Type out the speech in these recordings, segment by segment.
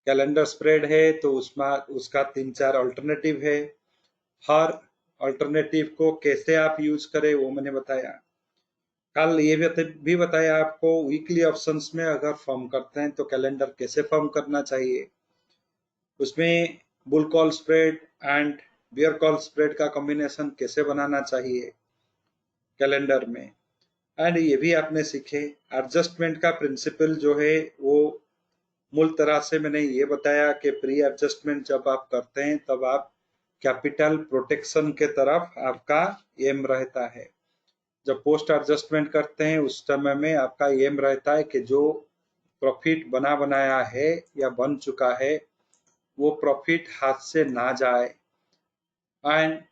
Calendar spread है तो उसमें उसका 3-4 अल्टरनेटिव है। हर अल्टरनेटिव को कैसे आप यूज करें वो मैंने बताया। कल ये भी बताया आपको वीकली ऑप्शंस में अगर फॉर्म करते हैं तो कैलेंडर कैसे फॉर्म करना चाहिए। उसमें bull call spread and bear call spread का कॉम्बिनेशन कैसे बनाना चाहिए कैलेंडर में। एंड ये भी आपने सीखे एडजस्टमेंट का प्रिंसिपल जो है वो मूल तरह से मैंने ये बताया कि प्री एडजस्टमेंट जब आप करते हैं तब आप कैपिटल प्रोटेक्शन के तरफ आपका एम रहता है। जब पोस्ट एडजस्टमेंट करते हैं उस समय में आपका एम रहता है कि जो प्रॉफिट बना बनाया है या बन चुका है वो प्रॉफिट हाथ से ना जाए एंड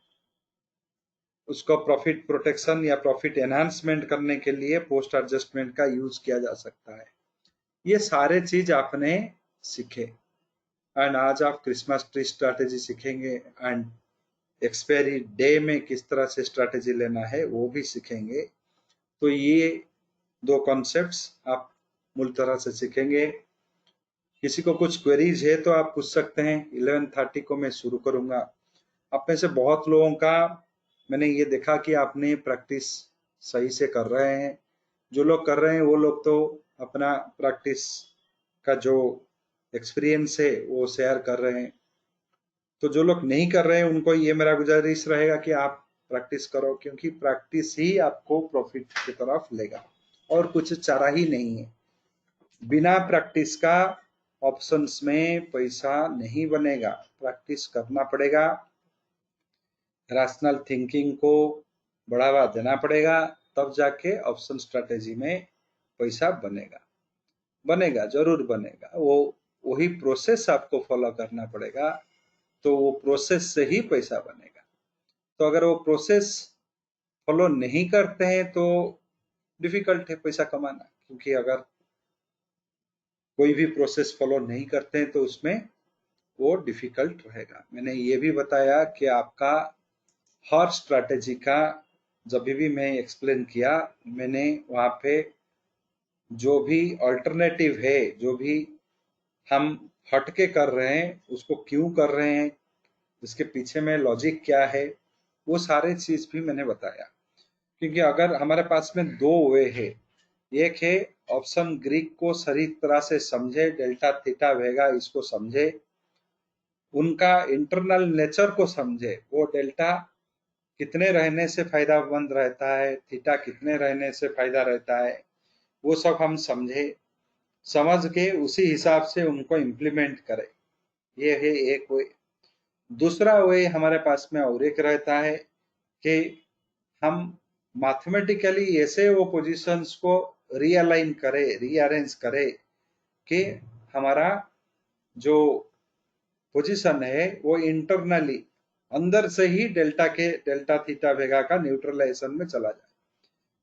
उसको प्रॉफिट प्रोटेक्शन या प्रॉफिट एनहांसमेंट करने के लिए पोस्ट एडजस्टमेंट का यूज किया जा सकता है। ये सारे चीज आपने सीखे एंड आज आप क्रिसमस ट्री स्ट्रैटेजी सीखेंगे एंड एक्सपायरी डे में किस तरह से स्ट्रैटेजी लेना है वो भी सीखेंगे। तो ये दो कॉन्सेप्ट्स आप मूल तरह से सीखेंगे। किसी को कुछ क्वेरीज है तो आप पूछ सकते हैं। 11:30 को मैं शुरू करूंगा। आप में से बहुत लोगों का मैंने ये देखा कि आपने प्रैक्टिस सही से कर रहे हैं। जो लोग कर रहे हैं वो लोग तो अपना प्रैक्टिस का जो एक्सपीरियंस है वो शेयर कर रहे हैं। तो जो लोग नहीं कर रहे हैं उनको ये मेरा गुजारिश रहेगा कि आप प्रैक्टिस करो, क्योंकि प्रैक्टिस ही आपको प्रॉफिट की तरफ लेगा और कुछ चारा ही नहीं है। बिना प्रैक्टिस का ऑप्शंस में पैसा नहीं बनेगा। प्रैक्टिस करना पड़ेगा, रैशनल थिंकिंग को बढ़ावा देना पड़ेगा, तब जाके ऑप्शन स्ट्रेटेजी में पैसा बनेगा। बनेगा, जरूर बनेगा। वो वही प्रोसेस आपको फॉलो करना पड़ेगा, तो वो प्रोसेस से ही पैसा बनेगा। तो अगर वो प्रोसेस फॉलो नहीं करते हैं तो डिफिकल्ट है पैसा कमाना, क्योंकि अगर कोई भी प्रोसेस फॉलो नहीं करते हैं तो उसमें वो डिफिकल्ट रहेगा। मैंने ये भी बताया कि आपका हर स्ट्रैटेजी का जब भी मैं एक्सप्लेन किया, मैंने वहां पे जो भी अल्टरनेटिव है, जो भी हम हटके कर रहे हैं उसको क्यों कर रहे हैं, इसके पीछे में लॉजिक क्या है, वो सारे चीज भी मैंने बताया। क्योंकि अगर हमारे पास में दो वे है, एक है ऑप्शन ग्रीक को सही तरह से समझे, डेल्टा थीटा वेगा इसको समझे, उनका इंटरनल नेचर को समझे, वो डेल्टा कितने रहने से फायदामंद रहता है, थीटा कितने रहने से फायदा रहता है, वो सब हम समझे, समझ के उसी हिसाब से उनको इम्प्लीमेंट करें। ये है एक वे। दूसरा वे हमारे पास में और एक रहता है कि हम मैथमेटिकली ऐसे वो पोजीशंस को रीअलाइन करें, रीअरेंज करें कि हमारा जो पोजीशन है वो इंटरनली अंदर से ही डेल्टा थीटा वेगा का न्यूट्रलाइजेशन में चला जाए।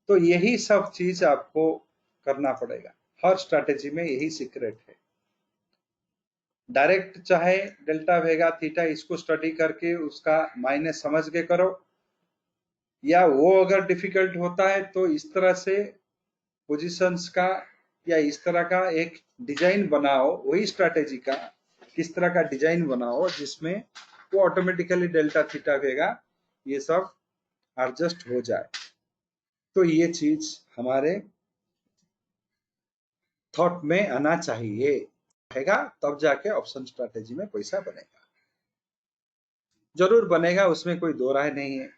तो यही सब चीज आपको करना पड़ेगा। हर स्ट्रैटेजी में यही सीक्रेट है। डायरेक्ट चाहे डेल्टा वेगा थीटा इसको स्टडी करके उसका मायने समझ के करो, या वो अगर डिफिकल्ट होता है तो इस तरह से पोजीशंस का या इस तरह का एक डिजाइन बनाओ, वही स्ट्रैटेजी का किस तरह का डिजाइन बनाओ जिसमें वो ऑटोमेटिकली डेल्टा थीटा वेगा ये सब एडजस्ट हो जाए। तो ये चीज हमारे थॉट में आना चाहिए, रहेगा तब जाके ऑप्शन स्ट्रैटेजी में पैसा बनेगा। जरूर बनेगा, उसमें कोई दो राय नहीं है।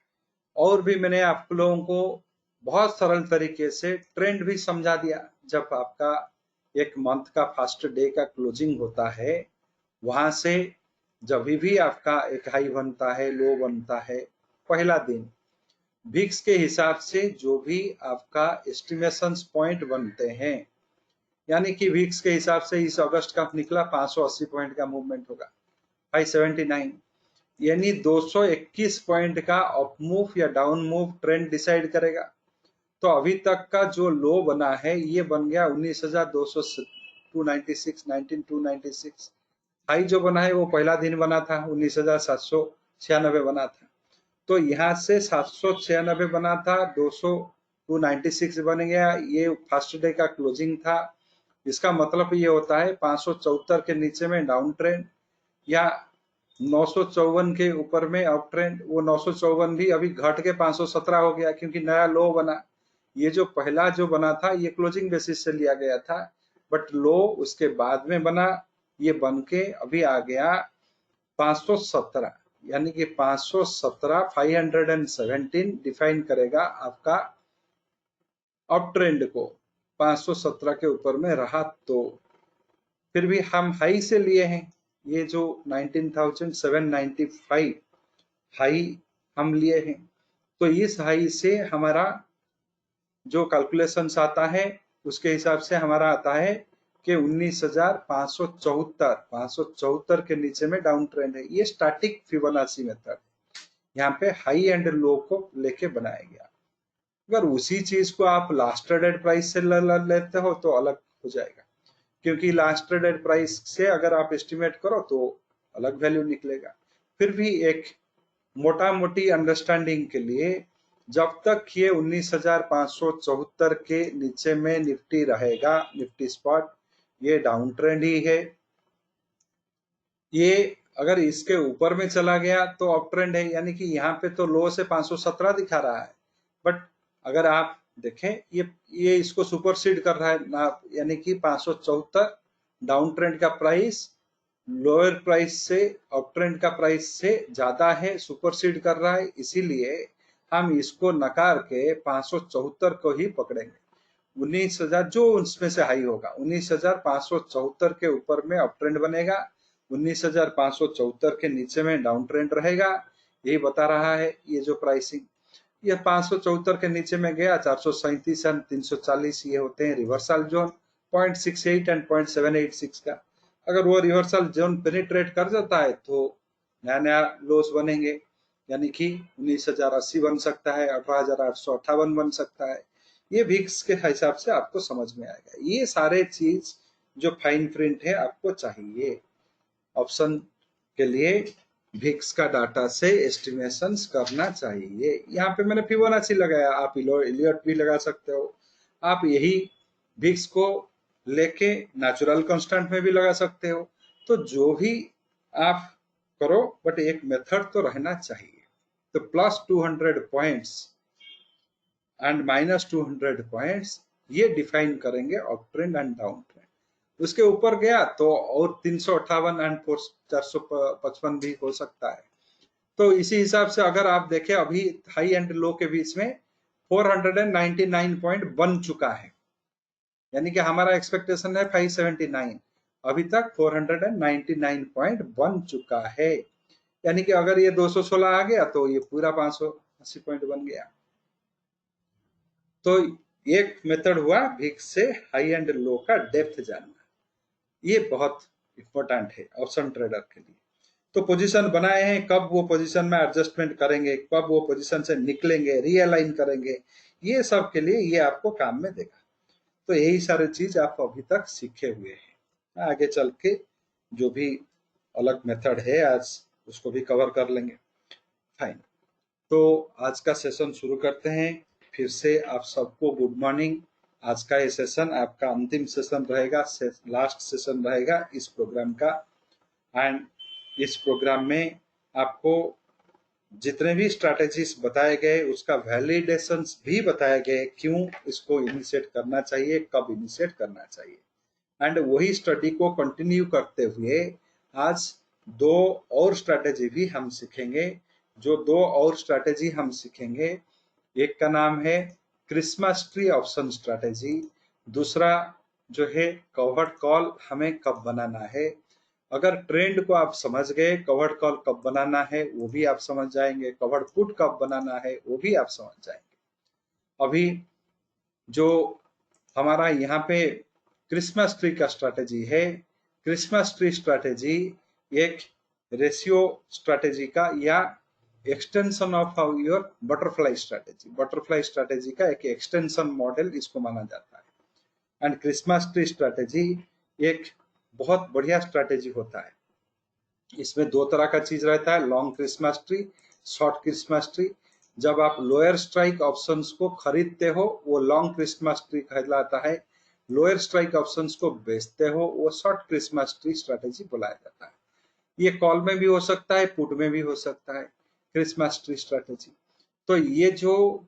और भी मैंने आप लोगों को बहुत सरल तरीके से ट्रेंड भी समझा दिया। जब आपका एक मंथ का फर्स्ट डे का क्लोजिंग होता है, वहां से जब भी आपका एक हाई बनता है, लो बनता है, पहला दिन विक्स के हिसाब से जो भी आपका एस्टिमेशन पॉइंट बनते हैं, यानी कि विक्स के हिसाब से इस अगस्त का निकला 580 पॉइंट का मूवमेंट होगा, 579, यानी 221 पॉइंट का अप मूव या डाउन मूव ट्रेंड डिसाइड करेगा। तो अभी तक का जो लो बना है ये बन गया 19,296 हाई जो बना है वो पहला दिन बना था 19,796 बना था। तो यहाँ से 796 बना था, 296 बन गया, ये फर्स्ट डे का क्लोजिंग था। इसका मतलब ये होता है 574 के नीचे में डाउन ट्रेंड या 954 के ऊपर में अप ट्रेंड। वो 954 भी अभी घट के 517 हो गया क्योंकि नया लो बना। ये जो पहला जो बना था ये क्लोजिंग बेसिस से लिया गया था, बट लो उसके बाद में बना, ये बन के अभी आ गया 517, यानी कि 517 517 डिफाइन करेगा आपका अप ट्रेंड को। 517 के ऊपर में रहा तो फिर भी हम हाई से लिए हैं, ये जो 19,795 हाई हम लिए हैं, तो इस हाई से हमारा जो कैलकुलेशंस आता है उसके हिसाब से हमारा आता है कि 19,574 574 के नीचे में डाउन ट्रेंड है। ये स्टैटिक फिबोनाची मेथड, यहाँ पे हाई एंड लो को लेके बनाया गया। अगर उसी चीज को आप लास्ट ट्रेडेड प्राइस से लेते हो तो अलग हो जाएगा, क्योंकि लास्ट ट्रेडेड प्राइस से अगर आप एस्टिमेट करो तो अलग वैल्यू निकलेगा। फिर भी एक मोटा मोटी अंडरस्टैंडिंग के लिए, जब तक ये 19,574 के नीचे में निफ्टी रहेगा, निफ्टी स्पॉट, ये डाउन ट्रेंड ही है। ये अगर इसके ऊपर में चला गया तो अप ट्रेंड है, यानी कि यहाँ पे तो लो से 517 दिखा रहा है, बट अगर आप देखें ये इसको सुपरसीड कर रहा है ना, यानी कि 574 डाउन ट्रेंड का प्राइस लोअर प्राइस से अप ट्रेंड का प्राइस से ज्यादा है, सुपरसीड कर रहा है, इसीलिए हम इसको नकार के 574 को ही पकड़ेंगे। 19,000 जो उसमें से हाई होगा, 19,574 के ऊपर में अप ट्रेंड बनेगा, 19,574 के नीचे में डाउन ट्रेंड रहेगा, यही बता रहा है ये जो प्राइसिंग। ये 574 के नीचे में गया, 437 एंड 340 ये होते हैं रिवर्सल जोन, 0.68 एंड 0.786 का। अगर वो रिवर्सल जोन पेनिट्रेट कर जाता है तो नया नया लोस बनेंगे, यानी कि 19,080 बन सकता है, 18,858 बन सकता है। ये विक्स के हिसाब से आपको समझ में आएगा। ये सारे चीज जो फाइन प्रिंट है आपको चाहिए ऑप्शन के लिए, विक्स का डाटा से एस्टिमेशंस करना चाहिए। यहाँ पे मैंने फिबोनाची लगाया, आप इलियट भी लगा सकते हो, आप यही विक्स को लेके नेचुरल कांस्टेंट में भी लगा सकते हो। तो जो भी आप करो, बट एक मेथड तो रहना चाहिए। तो plus 200 points and minus 200 points ये डिफाइन करेंगे up trend and down trend. उसके ऊपर गया तो और 358 एंड 455 भी हो सकता है। तो इसी हिसाब से अगर आप देखें अभी हाई एंड लो के बीच में 499 पॉइंट बन चुका है, यानी कि हमारा एक्सपेक्टेशन है 579, अभी तक 499 पॉइंट बन चुका है, यानी कि अगर ये 216 आ गया तो ये पूरा 580 पॉइंट बन गया। तो एक मेथड हुआ विक्स से हाई एंड लो का डेप्थ जानना, ये बहुत इंपॉर्टेंट है ऑप्शन ट्रेडर के लिए। तो पोजीशन बनाए हैं, कब वो पोजीशन में एडजस्टमेंट करेंगे, कब वो पोजीशन से निकलेंगे, रीअलाइन करेंगे, ये सब के लिए ये आपको काम में देगा। तो यही सारे चीज आप अभी तक सीखे हुए हैं। आगे चल के जो भी अलग मेथड है आज उसको भी कवर कर लेंगे। फाइन, तो आज का सेशन शुरू करते हैं। फिर से आप सबको गुड मॉर्निंग। आज का ये सेशन आपका अंतिम सेशन रहेगा, लास्ट सेशन रहेगा इस प्रोग्राम का। एंड इस प्रोग्राम में आपको जितने भी स्ट्रैटेजीज बताए गए उसका वैलिडेशंस भी बताए गए, क्यों इसको इनिशिएट करना चाहिए, कब इनिशिएट करना चाहिए। एंड वही स्टडी को कंटिन्यू करते हुए आज दो और स्ट्रैटेजी भी हम सीखेंगे। जो दो और स्ट्रैटेजी हम सीखेंगे, एक का नाम है क्रिसमस ट्री ऑप्शन स्ट्रैटेजी, दूसरा जो है कवर्ड कॉल हमें कब बनाना है। अगर ट्रेंड को आप समझ गए, कवर्ड कॉल कब बनाना है वो भी आप समझ जाएंगे, कवर्ड पुट कब बनाना है वो भी आप समझ जाएंगे। अभी जो हमारा यहाँ पे क्रिसमस ट्री का स्ट्रैटेजी है, क्रिसमस ट्री स्ट्रैटेजी एक रेशियो स्ट्रैटेजी का या extension of your butterfly strategy, butterfly strategy का एक एक्सटेंशन मॉडल इसको माना जाता है। एंड क्रिसमस ट्री स्ट्रैटेजी एक बहुत बढ़िया स्ट्रैटेजी होता है। इसमें दो तरह का चीज रहता है, long Christmas tree, short Christmas tree. जब आप लोअर स्ट्राइक ऑप्शंस को खरीदते हो वो लॉन्ग क्रिसमस ट्री कहलाता है, लोअर स्ट्राइक ऑप्शंस को बेचते हो, वो शॉर्ट क्रिसमस ट्री स्ट्रैटेजी बुलाया जाता है। ये कॉल में भी हो सकता है, पुट में भी हो सकता है, क्रिसमस ट्री स्ट्रैटेजी। तो ये जो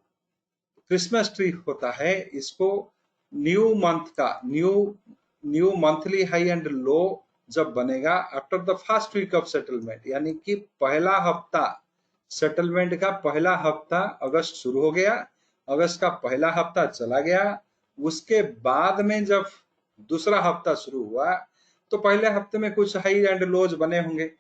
क्रिसमस ट्री होता है, इसको न्यू मंथ का new monthly high and low जब बनेगा after the first week of settlement, यानी कि पहला हफ्ता सेटलमेंट का, पहला हफ्ता अगस्त शुरू हो गया, अगस्त का पहला हफ्ता चला गया, उसके बाद में जब दूसरा हफ्ता शुरू हुआ तो पहले हफ्ते में कुछ हाई एंड लोज बने होंगे,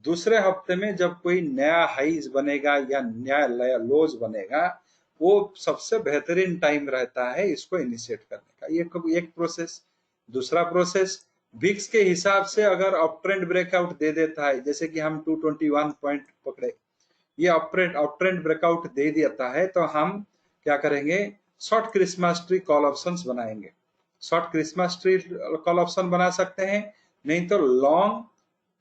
दूसरे हफ्ते में जब कोई नया हाईज बनेगा या नया लोज बनेगा, वो सबसे बेहतरीन टाइम रहता है इसको इनिशिएट करने का। ये एक प्रोसेस। दूसरा प्रोसेस, विक्स के हिसाब से अगर अप ट्रेंड ब्रेकआउट दे देता है, जैसे कि हम 221 पॉइंट पकड़े, ये अप ट्रेंड ब्रेकआउट दे देता है, तो हम क्या करेंगे, short Christmas tree call options बनाएंगे। Short Christmas tree call option बना सकते हैं, नहीं तो long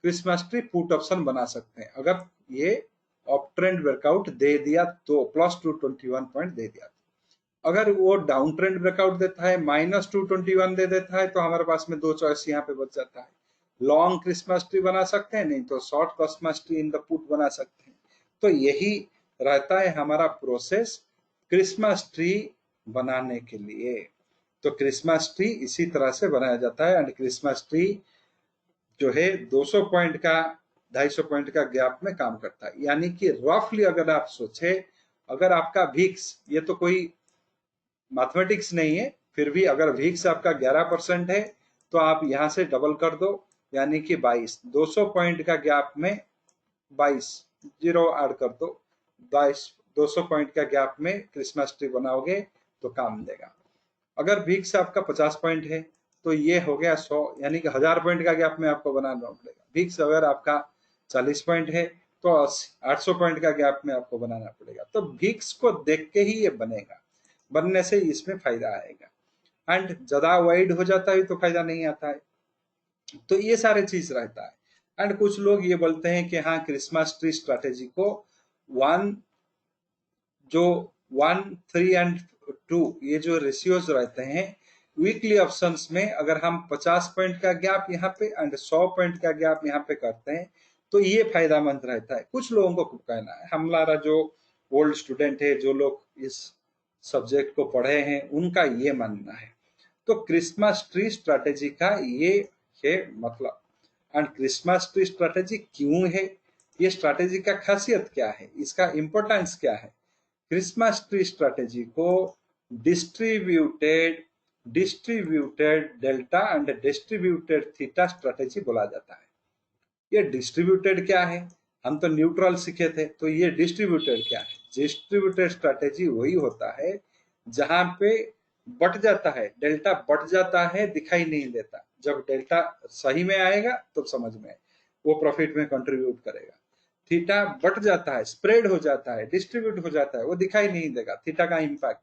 Christmas tree put option बना सकते हैं। अगर ये अप ट्रेंड ब्रेकआउट दे दिया तो प्लस 221 पॉइंट दे दिया। अगर वो डाउन ट्रेंड ब्रेकआउट देता है, माइनस 221 दे देता है, तो हमारे पास में दो चॉइस यहाँ पे बच जाता है, लॉन्ग क्रिसमस ट्री बना सकते हैं, नहीं तो short Christmas tree in the put बना सकते हैं। तो यही रहता है हमारा प्रोसेस क्रिसमस ट्री बनाने के लिए। तो क्रिसमस ट्री इसी तरह से बनाया जाता है, एंड क्रिसमस ट्री जो है 200 पॉइंट का 250 पॉइंट का गैप में काम करता है। यानी कि रफली अगर आप सोचे, अगर आपका वीक्स, ये तो कोई मैथमेटिक्स नहीं है, फिर भी अगर वीक्स आपका 11% है तो आप यहां से डबल कर दो, यानी कि 22, 200 पॉइंट का गैप में 22 जीरो ऐड कर दो, 22 200 पॉइंट का गैप में क्रिसमस ट्री बनाओगे तो काम देगा। अगर वीक्स आपका 50 पॉइंट है तो ये हो गया 100, यानी कि 1000 पॉइंट का गैप में आपको बनाना पड़ेगा। वीक्स अगर आपका 40 पॉइंट है तो 800 पॉइंट का गैप में आपको बनाना पड़ेगा। तो वीक्स को देख के ही ये बनेगा, बनने से इसमें फायदा आएगा। एंड ज्यादा वाइड हो जाता है तो फायदा नहीं आता है। तो ये सारे चीज रहता है। एंड कुछ लोग ये बोलते हैं कि हाँ, क्रिसमस ट्री स्ट्रैटेजी को जो 1, 3 एंड 2 ये जो रेशियोज रहते हैं वीकली ऑप्शंस में, अगर हम 50 पॉइंट का गैप यहाँ पे एंड 100 पॉइंट का गैप यहाँ पे करते हैं तो ये फायदामंद रहता है। कुछ लोगों को कहना है, हमारा जो ओल्ड स्टूडेंट है, जो लोग इस सब्जेक्ट को पढ़े हैं, उनका ये मानना है। तो क्रिसमस ट्री स्ट्रैटेजी का ये है मतलब। एंड क्रिसमस ट्री स्ट्रैटेजी क्यों है, ये स्ट्रैटेजी का खासियत क्या है, इसका इंपॉर्टेंस क्या है। क्रिसमस ट्री स्ट्रैटेजी को distributed delta and distributed theta strategy बोला जाता है। ये डिस्ट्रीब्यूटेड क्या है, हम तो न्यूट्रल सीखे थे, तो ये डिस्ट्रीब्यूटेड क्या है। डिस्ट्रीब्यूटेड स्ट्रैटेजी वही होता है जहां पे बढ़ जाता है, डेल्टा बढ़ जाता है, दिखाई नहीं देता। जब डेल्टा सही में आएगा तो समझ में वो प्रॉफिट में कंट्रीब्यूट करेगा। थीटा बढ़ जाता है, स्प्रेड हो जाता है, डिस्ट्रीब्यूट हो जाता है, वो दिखाई नहीं देगा थीटा का इम्पैक्ट।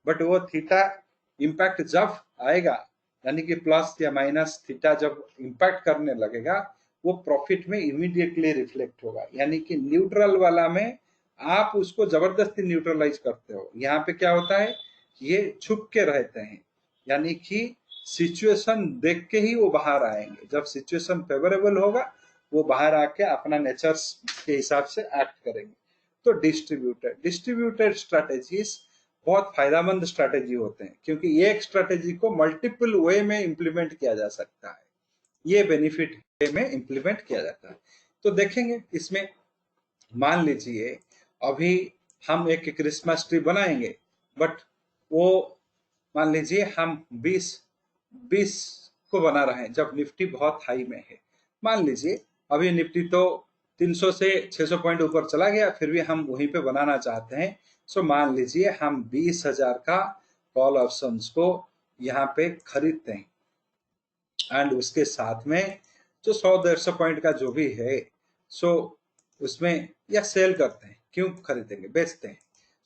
बट वो थीटा इम्पैक्ट जब आएगा, यानी कि प्लस या माइनस थीटा जब इम्पैक्ट करने लगेगा, वो प्रॉफिट में इमीडिएटली रिफ्लेक्ट होगा। यानी कि न्यूट्रल वाला में आप उसको जबरदस्ती न्यूट्रलाइज करते हो, यहाँ पे क्या होता है, ये छुप के रहते हैं, यानी कि सिचुएशन देख के ही वो बाहर आएंगे। जब सिचुएशन फेवरेबल होगा वो बाहर आके अपना नेचर के हिसाब से एक्ट करेंगे। तो डिस्ट्रीब्यूटेड स्ट्रैटेजीज बहुत फायदेमंद स्ट्रैटेजी होते हैं, क्योंकि एक स्ट्रैटेजी को मल्टीपल वे में इंप्लीमेंट किया जा सकता है, ये बेनिफिट में इंप्लीमेंट किया जाता है। तो देखेंगे इसमें, मान लीजिए अभी हम एक क्रिसमस ट्री बनाएंगे, बट वो मान लीजिए हम 20 को बना रहे हैं जब निफ्टी बहुत हाई में है। मान लीजिए अभी निफ्टी तो 300 से 600 पॉइंट ऊपर चला गया, फिर भी हम वहीं पे बनाना चाहते हैं। सो मान लीजिए हम 20,000 का कॉल ऑप्शंस को यहाँ पे खरीदते हैं, एंड उसके साथ में जो 100-150 पॉइंट का जो भी है, सो उसमें या सेल करते हैं, क्यों खरीदेंगे, बेचते हैं।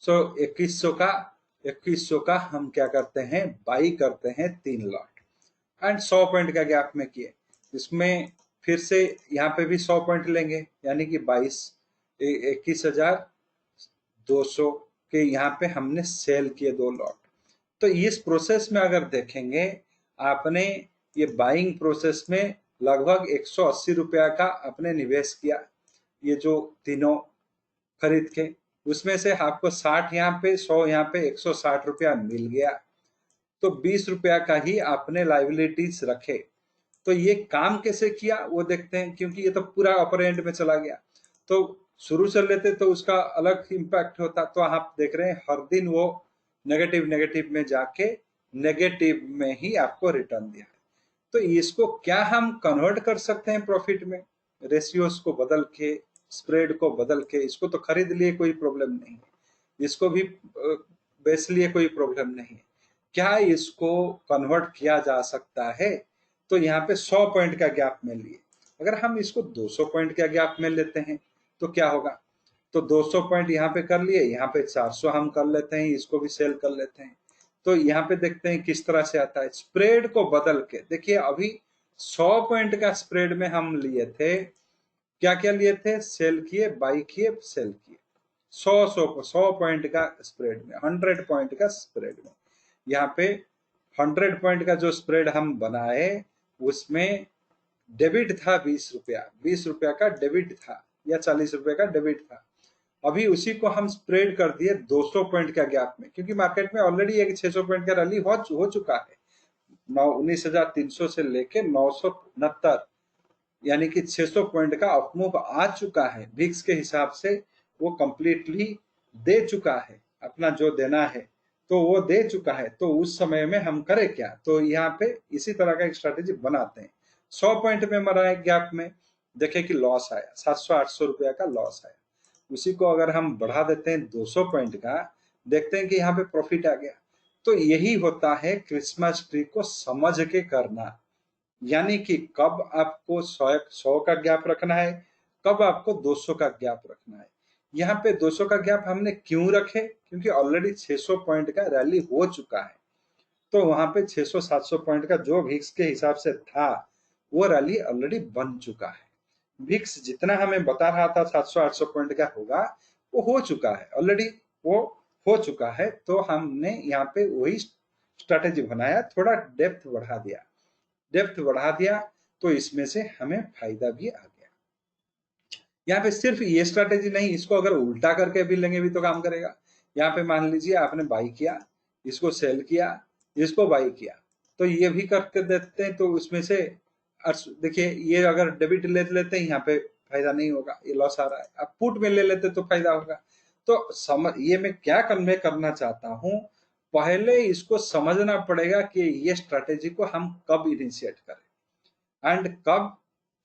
सो 2100 का हम क्या करते हैं, बाई करते हैं 3 लॉट, एंड 100 पॉइंट का गैप में किए। इसमें फिर से यहाँ पे भी 100 पॉइंट लेंगे, यानी कि 21,200 के यहाँ पे हमने सेल किए 2 लॉट। तो इस प्रोसेस में अगर देखेंगे आपने ये बाइंग प्रोसेस में लगभग 180 रुपया का आपने निवेश किया, ये जो तीनों खरीद के, उसमें से आपको 60 यहाँ पे, 100 यहाँ पे, 160 रुपया मिल गया। तो 20 रुपया का ही आपने लाइबिलिटीज रखे। तो ये काम कैसे किया वो देखते हैं, क्योंकि ये तो पूरा अपर एंड में चला गया। तो शुरू से लेते तो उसका अलग इम्पैक्ट होता। तो आप देख रहे हैं हर दिन वो नेगेटिव नेगेटिव में जाके नेगेटिव में ही आपको रिटर्न दिया है। तो इसको क्या हम कन्वर्ट कर सकते हैं प्रॉफिट में? रेशियोज को बदल के, स्प्रेड को बदल के। इसको तो खरीद लिए कोई प्रॉब्लम नहीं है, इसको भी बेच लिए कोई प्रॉब्लम नहीं है। क्या इसको कन्वर्ट किया जा सकता है? तो यहाँ पे 100 पॉइंट का गैप में लिए, अगर हम इसको 200 पॉइंट का गैप में लेते हैं तो क्या होगा? तो 200 पॉइंट यहाँ पे कर लिए, यहाँ पे 400 हम कर लेते हैं, इसको भी सेल कर लेते हैं। तो यहाँ पे देखते हैं किस तरह से आता है। स्प्रेड को बदल के देखिए, अभी 100 पॉइंट का स्प्रेड में हम लिए थे, क्या क्या लिए थे? सेल किए, बाई किए, सेल किए। 100 पॉइंट का स्प्रेड में, 100 पॉइंट का स्प्रेड में, यहाँ पे 100 पॉइंट का जो स्प्रेड हम बनाए उसमें डेबिट था 20 रुपया, 20 रुपया का डेबिट था या 40 रुपए का डेबिट था। अभी उसी को हम स्प्रेड कर दिए 200 पॉइंट का गैप में, क्योंकि मार्केट में ऑलरेडी एक 600 पॉइंट का रैली हो चुका है। 19,300 से लेके 969, यानी कि 600 पॉइंट का अपमूव आ चुका है। विक्स के हिसाब से वो कंप्लीटली दे चुका है, अपना जो देना है तो वो दे चुका है। तो उस समय में हम करें क्या? तो यहाँ पे इसी तरह का एक स्ट्रैटेजी बनाते हैं। 100 पॉइंट में मरा है गैप में, देखे कि लॉस आया, 700-800 रुपया का लॉस आया। उसी को अगर हम बढ़ा देते हैं 200 पॉइंट का, देखते हैं कि यहाँ पे प्रॉफिट आ गया। तो यही होता है क्रिसमस ट्री को समझ के करना, यानी कि कब आपको 100 का गैप रखना है, कब आपको 200 का गैप रखना है। यहाँ पे 200 का गैप हमने क्यों रखे? क्योंकि ऑलरेडी 600 पॉइंट का रैली हो चुका है। तो वहां पे 600-700 पॉइंट का जो विक्स के हिसाब से था वो रैली ऑलरेडी बन चुका है। विक्स जितना हमें बता रहा था 700-800 पॉइंट का होगा, वो हो चुका है ऑलरेडी, वो हो चुका है। तो हमने यहाँ पे वही स्ट्रैटेजी बनाया, थोड़ा डेप्थ बढ़ा दिया, डेप्थ बढ़ा दिया, तो इसमें से हमें फायदा भी आ गया। यहाँ पे सिर्फ ये स्ट्रैटेजी नहीं, इसको अगर उल्टा करके भी लेंगे भी तो काम करेगा। यहाँ पे मान लीजिए आपने बाई किया, इसको सेल किया, इसको बाई किया, तो ये भी करके देते हैं। तो उसमें से देखिए, ये अगर डेबिट ले लेते हैं यहाँ पे फायदा नहीं होगा, ये लॉस आ रहा है। अब पुट में ले लेते तो फायदा होगा। तो समझ, ये मैं क्या कन्वे करना चाहता हूँ, पहले इसको समझना पड़ेगा कि ये स्ट्रैटेजी को हम कब इनिशिएट करें एंड कब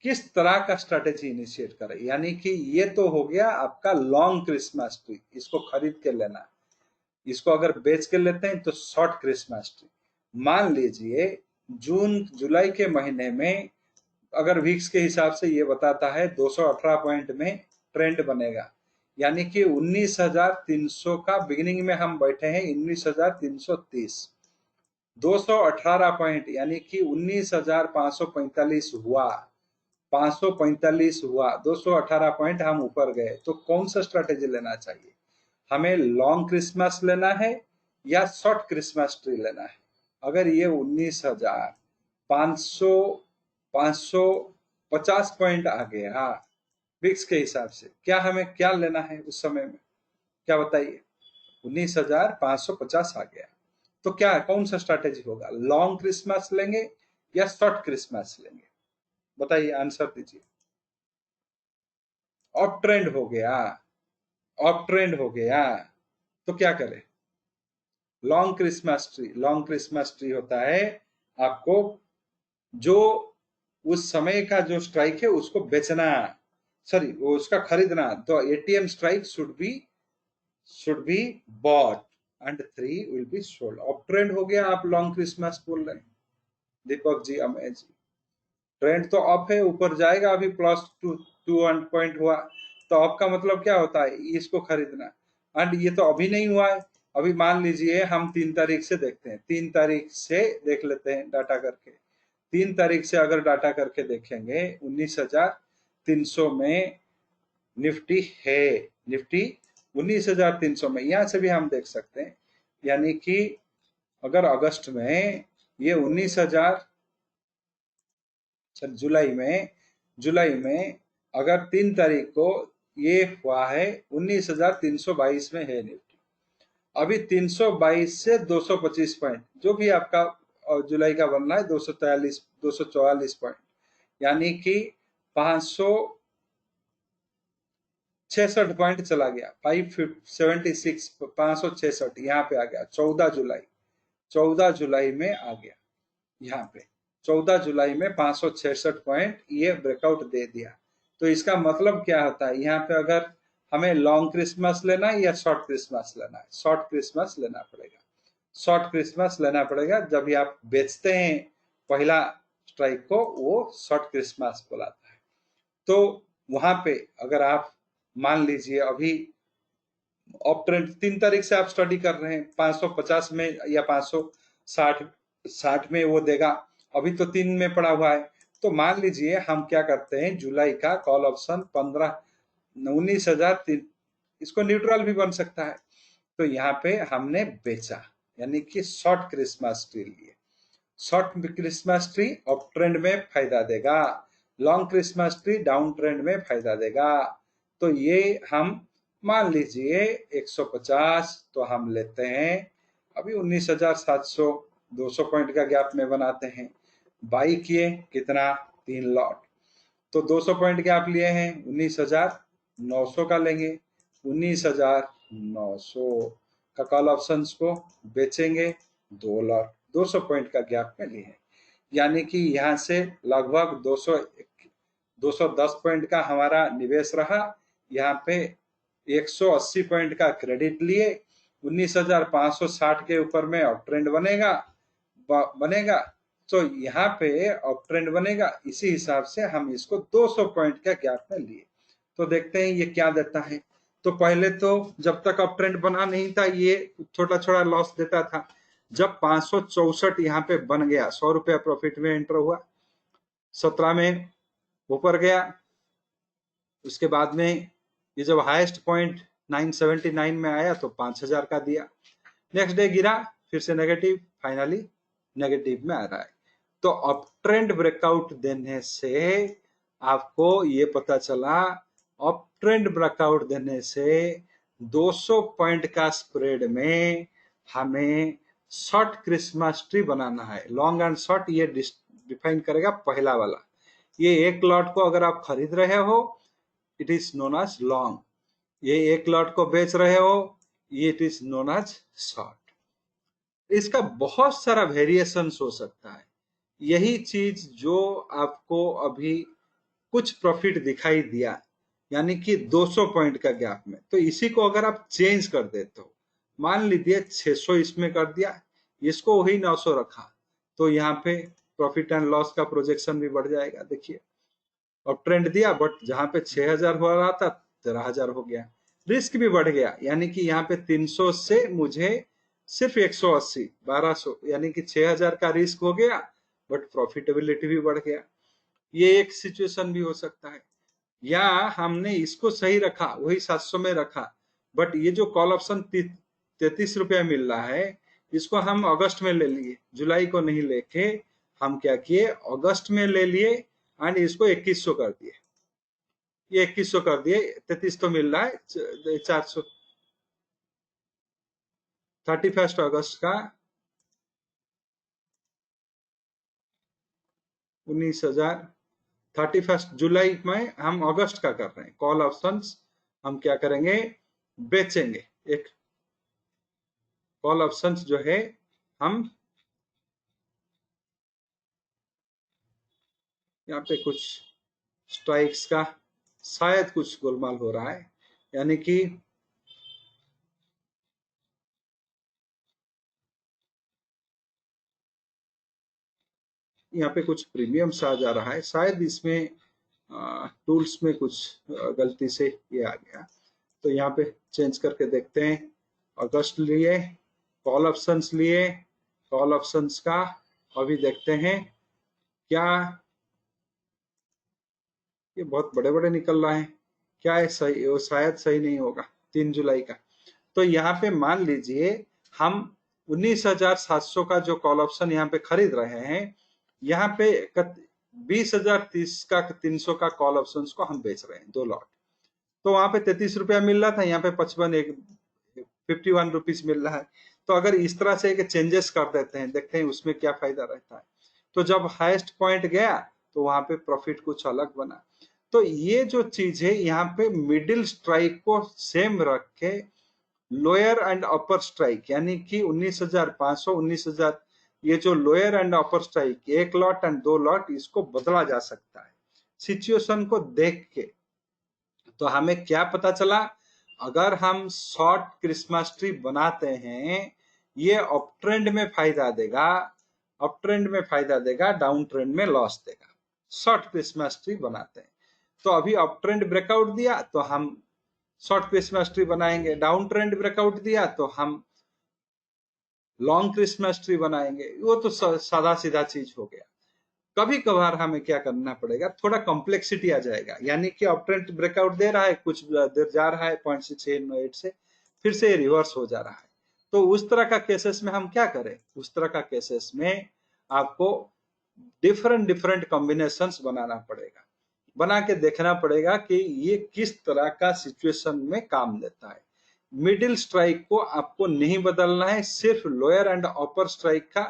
किस तरह का स्ट्रैटेजी इनिशिएट करें। यानी कि ये तो हो गया आपका लॉन्ग क्रिसमस ट्री, इसको खरीद के लेना। इसको अगर बेच के लेते हैं तो शॉर्ट क्रिसमस ट्री। मान लीजिए जून जुलाई के महीने में अगर विक्स के हिसाब से ये बताता है 218 पॉइंट में ट्रेंड बनेगा, यानी कि 19,300 का बिगिनिंग में हम बैठे हैं, 19,330, 218 पॉइंट यानी कि 19,545 हुआ, 545 हुआ, 218 पॉइंट हम ऊपर गए। तो कौन सा स्ट्रैटेजी लेना चाहिए? हमें लॉन्ग क्रिसमस लेना है या शॉर्ट क्रिसमस ट्री लेना है? अगर ये 19,500 550 पॉइंट आ गया विक्स के हिसाब से, क्या हमें क्या लेना है उस समय में? क्या बताइए? 19,550 आ गया, तो क्या कौन सा स्ट्रैटेजी होगा? लॉन्ग क्रिसमस लेंगे या शॉर्ट क्रिसमस लेंगे? बताइए, आंसर दीजिए। अप ट्रेंड हो गया, अप ट्रेंड हो गया, तो क्या करें? Long Christmas tree, long Christmas tree होता है आपको जो उस समय का जो स्ट्राइक है उसको बेचना, सॉरी वो उसका खरीदना। तो ATM strike should be bought and 3 will be sold. Up trend हो गया, आप लॉन्ग क्रिसमस बोल रहे हैं दीपक जी, अमेज जी। ट्रेंड तो अप है, ऊपर जाएगा, अभी +2 पॉइंट हुआ। तो अप का मतलब क्या होता है? इसको खरीदना। एंड ये तो अभी नहीं हुआ है, अभी मान लीजिए हम 3 तारीख से देखते हैं, 3 तारीख से देख लेते हैं डाटा करके। 3 तारीख से अगर डाटा करके देखेंगे 19,300 में निफ्टी है, निफ्टी 19,300 में, यहाँ से भी हम देख सकते हैं। यानी कि अगर अगस्त में ये 19,000 जुलाई में अगर 3 तारीख को ये हुआ है 19,322 में है निफ्टी। अभी 322 से 225 पॉइंट जो भी आपका जुलाई का बनना है 244 पॉइंट, यानी कि 566 पॉइंट चला गया। 576 566 यहाँ पे आ गया 14 जुलाई में आ गया। यहाँ पे 14 जुलाई में 566 पॉइंट ये ब्रेकआउट दे दिया। तो इसका मतलब क्या होता है, यहाँ पे अगर हमें लॉन्ग क्रिसमस लेना है या शॉर्ट क्रिसमस लेना है, शॉर्ट क्रिसमस लेना पड़ेगा। शॉर्ट क्रिसमस लेना पड़ेगा। जब भी आप बेचते हैं पहला स्ट्राइक को, वो शॉर्ट क्रिसमस बोलाता है। तो वहां पे अगर आप मान लीजिए अभी अप ट्रेंड 3 तारीख से आप स्टडी कर रहे हैं, 550 में या 560 में वो देगा। अभी तो 3 में पड़ा हुआ है। तो मान लीजिए हम क्या करते हैं, जुलाई का कॉल ऑप्शन 19,000, इसको न्यूट्रल भी बन सकता है। तो यहाँ पे हमने बेचा, यानी कि शॉर्ट क्रिसमस ट्री लिए। Short Christmas tree up trend में फायदा देगा, long Christmas tree down trend में फायदा देगा। तो ये हम मान लीजिए 150 तो हम लेते हैं। अभी 19,700 200 पॉइंट का गैप में बनाते हैं। बाई किए कितना, 3 लॉट। तो 200 पॉइंट गैप लिए हैं, 19,900 का लेंगे। 19,900 का कॉल ऑप्शंस को बेचेंगे, 2 लॉट 200 पॉइंट का गैप में लिए। यानी कि यहाँ से लगभग 210 पॉइंट का हमारा निवेश रहा। यहाँ पे 180 पॉइंट का क्रेडिट लिए। 19,560 के ऊपर में अप ट्रेंड बनेगा। तो यहाँ पे अप ट्रेंड बनेगा। इसी हिसाब से हम इसको 200 पॉइंट का गैप में लिए। तो देखते हैं ये क्या देता है। तो पहले तो जब तक अप ट्रेंड बना नहीं था ये छोटा छोटा लॉस देता था। जब 564 यहाँ पे बन गया, 100 रुपया प्रॉफिट में एंटर हुआ, 17 में ऊपर गया। उसके बाद में ये जब हाईएस्ट पॉइंट 979 में आया तो 5,000 का दिया। नेक्स्ट डे गिरा, फिर से नेगेटिव, फाइनली नेगेटिव में आ रहा है। तो अप ट्रेंड ब्रेकआउट देने से आपको ये पता चला, अप ट्रेंड ब्रेकआउट देने से 200 पॉइंट का स्प्रेड में हमें शॉर्ट क्रिसमस ट्री बनाना है। लॉन्ग एंड शॉर्ट ये डिफाइन करेगा पहला वाला। ये एक लॉट को अगर आप खरीद रहे हो, it is known as long. ये एक लॉट को बेच रहे हो, ये it is known as short. इसका बहुत सारा वेरिएशंस हो सकता है। यही चीज जो आपको अभी कुछ प्रॉफिट दिखाई दिया, यानी कि 200 पॉइंट का गैप में, तो इसी को अगर आप चेंज कर देते हो, मान लीजिए 600 इसमें कर दिया, इसको वही 900 रखा, तो यहाँ पे प्रॉफिट एंड लॉस का प्रोजेक्शन भी बढ़ जाएगा। देखिए अब ट्रेंड दिया, बट जहां पे 6,000 हो रहा था 13,000 हो गया, रिस्क भी बढ़ गया। यानी कि यहाँ पे 300 से मुझे सिर्फ 180 1200, यानी कि 6,000 का रिस्क हो गया, बट प्रॉफिटेबिलिटी भी बढ़ गया। ये एक सिचुएशन भी हो सकता है। या हमने इसको सही रखा, वही 700 में रखा, बट ये जो कॉल ऑप्शन 33 रुपया मिल रहा है, इसको हम अगस्त में ले लिए, जुलाई को नहीं लेके हम क्या किए, अगस्त में ले लिए एंड इसको 2100 कर दिए। ये 2100 कर दिए, 33 तो मिल रहा है, 400 31 अगस्त का 19,000, 31 जुलाई में हम अगस्त का कर रहे हैं। कॉल ऑप्शंस हम क्या करेंगे, बेचेंगे। एक कॉल ऑप्शंस जो है हम यहाँ पे कुछ स्ट्राइक्स का शायद कुछ गोलमाल हो रहा है, यानी कि यहाँ पे कुछ प्रीमियम्स आ जा रहा है, शायद इसमें टूल्स में कुछ गलती से ये आ गया। तो यहाँ पे चेंज करके देखते हैं। अगस्त लिए, कॉल ऑप्शंस लिए, कॉल ऑप्शंस का अभी देखते हैं क्या, ये बहुत बड़े बड़े निकल रहा है, क्या है सही, वो शायद सही नहीं होगा। 3 जुलाई का, तो यहाँ पे मान लीजिए हम 19,700 का जो कॉल ऑप्शन यहाँ पे खरीद रहे हैं, यहाँ पे 20,030 का 300 का कॉल ऑप्शन को हम बेच रहे हैं, 2 लॉट। तो वहां पे 33 रुपया मिल रहा था, यहाँ पे 51 रुपीज मिल रहा है। तो अगर इस तरह से एक चेंजेस कर देते हैं, देखते हैं उसमें क्या फायदा रहता है। तो जब हाईएस्ट पॉइंट गया तो वहां पे प्रॉफिट कुछ अलग बना। तो ये जो चीज है, यहाँ पे मिडिल स्ट्राइक को सेम रख के लोअर एंड अपर स्ट्राइक, यानी कि 19,500 19,000, ये जो lower and upper strike 1 lot and 2 lot, इसको बदला जा सकता है सिचुएशन को देख के। तो हमें क्या पता चला, अगर हम शॉर्ट क्रिसमस ट्री बनाते हैं, ये अप ट्रेंड में फायदा देगा, अप ट्रेंड में फायदा देगा, डाउन ट्रेंड में लॉस देगा। शॉर्ट क्रिसमस ट्री बनाते हैं, तो अभी अप ट्रेंड ब्रेकआउट दिया तो हम शॉर्ट क्रिसमस ट्री बनाएंगे, डाउन ट्रेंड ब्रेकआउट दिया तो हम लॉन्ग क्रिसमस ट्री बनाएंगे। वो तो सादा सीधा चीज हो गया। कभी कभार हमें क्या करना पड़ेगा, थोड़ा कॉम्प्लेक्सिटी आ जाएगा, यानी कि अप ट्रेंड ब्रेकआउट दे रहा है, कुछ देर जा रहा है 0.68 से, फिर से रिवर्स हो जा रहा है। तो उस तरह का केसेस में हम क्या करें, उस तरह का केसेस में आपको डिफरेंट कॉम्बिनेशंस बनाना पड़ेगा, बना के देखना पड़ेगा कि ये किस तरह का सिचुएशन में काम देता है। मिडिल स्ट्राइक को आपको नहीं बदलना है, सिर्फ लोअर एंड अपर स्ट्राइक का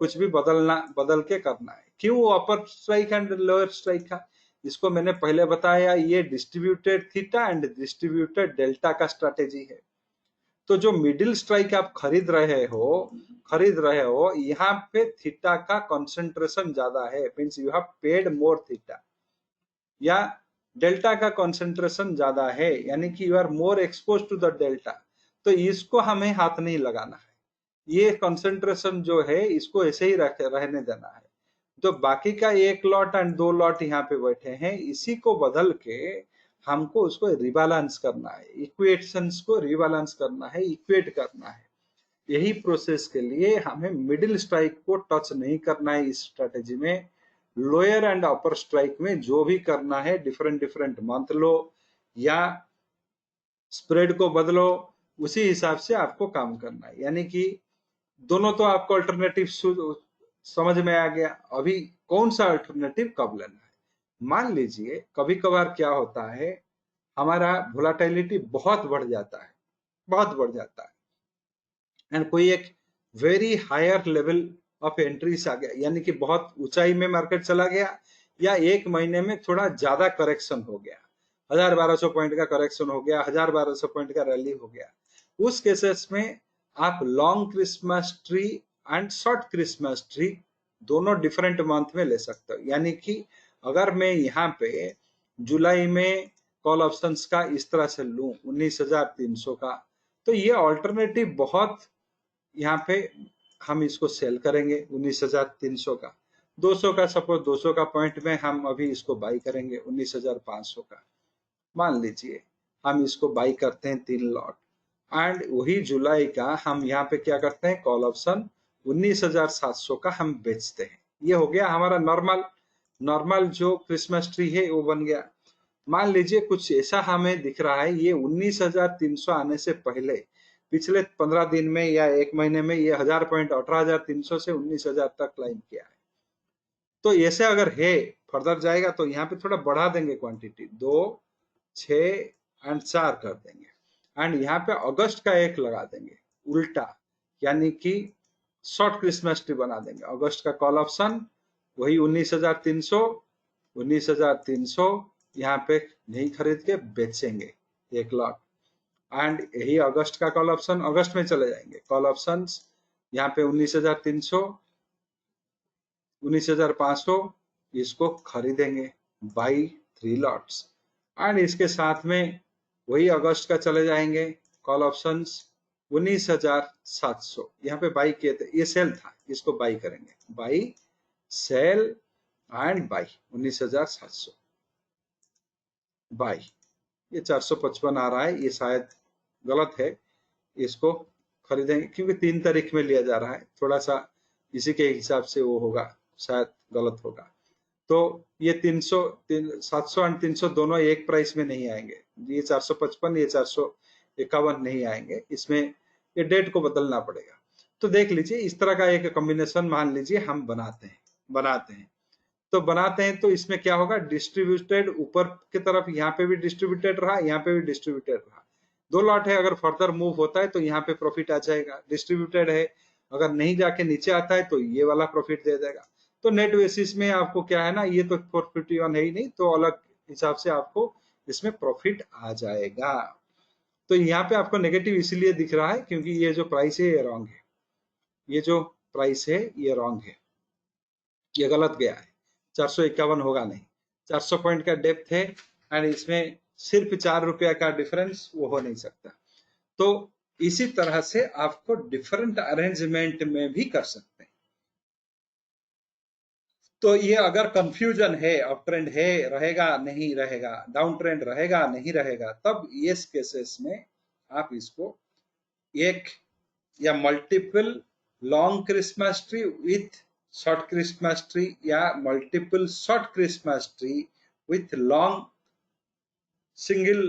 कुछ भी बदल के करना है। क्यों अपर स्ट्राइक एंड लोअर स्ट्राइक का, इसको मैंने पहले बताया, ये distributed theta and distributed delta का स्ट्रैटेजी है। तो जो मिडिल स्ट्राइक आप खरीद रहे हो, यहाँ पे थीटा का कंसंट्रेशन ज्यादा है, means you have paid more theta, या डेल्टा का कंसंट्रेशन ज्यादा है, यानी कि you are more expose to the delta. तो इसको हमें हाथ नहीं लगाना है, ये कंसंट्रेशन जो है इसको ऐसे ही रहने देना है। तो बाकी का 1 लॉट एंड 2 लॉट यहाँ पे बैठे हैं, इसी को बदल के हमको उसको रिबैलेंस करना है, इक्वेशंस को रिबैलेंस करना है, इक्वेट करना है। यही प्रोसेस के लिए हमें मिडिल स्ट्राइक को टच नहीं करना है इस स्ट्रेटेजी में। लोअर एंड अपर स्ट्राइक में जो भी करना है, डिफरेंट मंथ लो या स्प्रेड को बदलो, उसी हिसाब से आपको काम करना है। यानी कि दोनों तो आपको अल्टरनेटिव समझ में आ गया, अभी कौन सा अल्टरनेटिव कब लेना है। मान लीजिए कभी कभार क्या होता है, हमारा वोलेटिलिटी बहुत बढ़ जाता है, बहुत बढ़ जाता है, एंड कोई एक very higher level of entries आ गया, यानी कि बहुत ऊंचाई में मार्केट चला गया, या एक महीने में थोड़ा ज्यादा करेक्शन हो गया, 1,000-1,200 पॉइंट का करेक्शन हो गया, 1,000-1,200 पॉइंट का रैली हो गया। उस केसेस में आप long Christmas tree and short Christmas tree दोनों डिफरेंट मंथ में ले सकते हो। यानी कि अगर मैं यहाँ पे जुलाई में कॉल ऑप्शंस का इस तरह से लूं 19,300 का, तो ये ऑल्टरनेटिव बहुत यहाँ पे हम इसको सेल करेंगे 19,300 का। 200 का, सपोज 200 का पॉइंट में हम अभी इसको बाई करेंगे 19,500 का। मान लीजिए हम इसको बाई करते हैं 3 लॉट, एंड वही जुलाई का हम यहाँ पे क्या करते हैं, कॉल ऑप्शन 19,700 का हम बेचते हैं। ये हो गया हमारा नॉर्मल जो क्रिसमस ट्री है वो बन गया। मान लीजिए कुछ ऐसा हमें दिख रहा है, ये 19,300 आने से पहले पिछले 15 दिन में या एक महीने में ये 1,000 पॉइंट 18,300 से 19,000 तक क्लाइम किया है। तो ऐसे अगर है फर्दर जाएगा तो यहाँ पे थोड़ा बढ़ा देंगे क्वांटिटी, 2, 6 एंड 4 कर देंगे, एंड यहाँ पे अगस्त का 1 लगा देंगे उल्टा, यानी कि शॉर्ट क्रिसमस ट्री बना देंगे। अगस्त का कॉल ऑप्शन वही 19,300 यहाँ पे नहीं खरीद के बेचेंगे 1 लॉट, एंड यही अगस्त का कॉल ऑप्शन, अगस्त में चले जाएंगे कॉल ऑप्शन यहाँ पे 19,300 19,500 इसको खरीदेंगे, बाई 3 लॉट्स, एंड इसके साथ में वही अगस्त का चले जाएंगे कॉल ऑप्शंस 19,700 यहाँ पे बाई किए थे, ये सेल था, इसको बाई करेंगे, buy sell and buy 19,700 buy. ये 455 आ रहा है, ये शायद गलत है, इसको खरीदेंगे क्योंकि 3 तारीख में लिया जा रहा है, थोड़ा सा इसी के हिसाब से वो होगा, शायद गलत होगा। तो ये 700 एंड 300 दोनों एक प्राइस में नहीं आएंगे, ये 455 ये 451 नहीं आएंगे, इसमें ये डेट को बदलना पड़ेगा। तो देख लीजिए इस तरह का एक कॉम्बिनेशन मान लीजिए हम बनाते हैं। तो बनाते हैं तो इसमें क्या होगा, डिस्ट्रीब्यूटेड ऊपर की तरफ यहाँ पे भी डिस्ट्रीब्यूटेड रहा, यहाँ पे भी डिस्ट्रीब्यूटेड रहा। दो लॉट है, अगर फर्दर मूव होता है तो यहाँ पे प्रॉफिट आ जाएगा। डिस्ट्रीब्यूटेड है, अगर नहीं जाके नीचे आता है तो ये वाला प्रॉफिट दे देगा। तो नेट बेसिस में आपको क्या है ना, ये तो 451 है ही नहीं, तो अलग हिसाब से आपको इसमें प्रॉफिट आ जाएगा। तो यहाँ पे आपको नेगेटिव इसलिए दिख रहा है क्योंकि ये जो प्राइस है ये रॉन्ग है, ये जो प्राइस है ये रॉन्ग है, ये गलत गया है। 451 होगा नहीं, 400 पॉइंट का डेप्थ है एंड इसमें सिर्फ 4 रुपया का डिफरेंस वो हो नहीं सकता। तो इसी तरह से आपको डिफरेंट अरेंजमेंट में भी कर सकते हैं। तो ये अगर कंफ्यूजन है, अप ट्रेंड है रहेगा नहीं रहेगा, डाउन ट्रेंड रहेगा नहीं रहेगा, तब ये केसेस में आप इसको एक या multiple long Christmas tree with short Christmas tree या multiple short Christmas tree with long single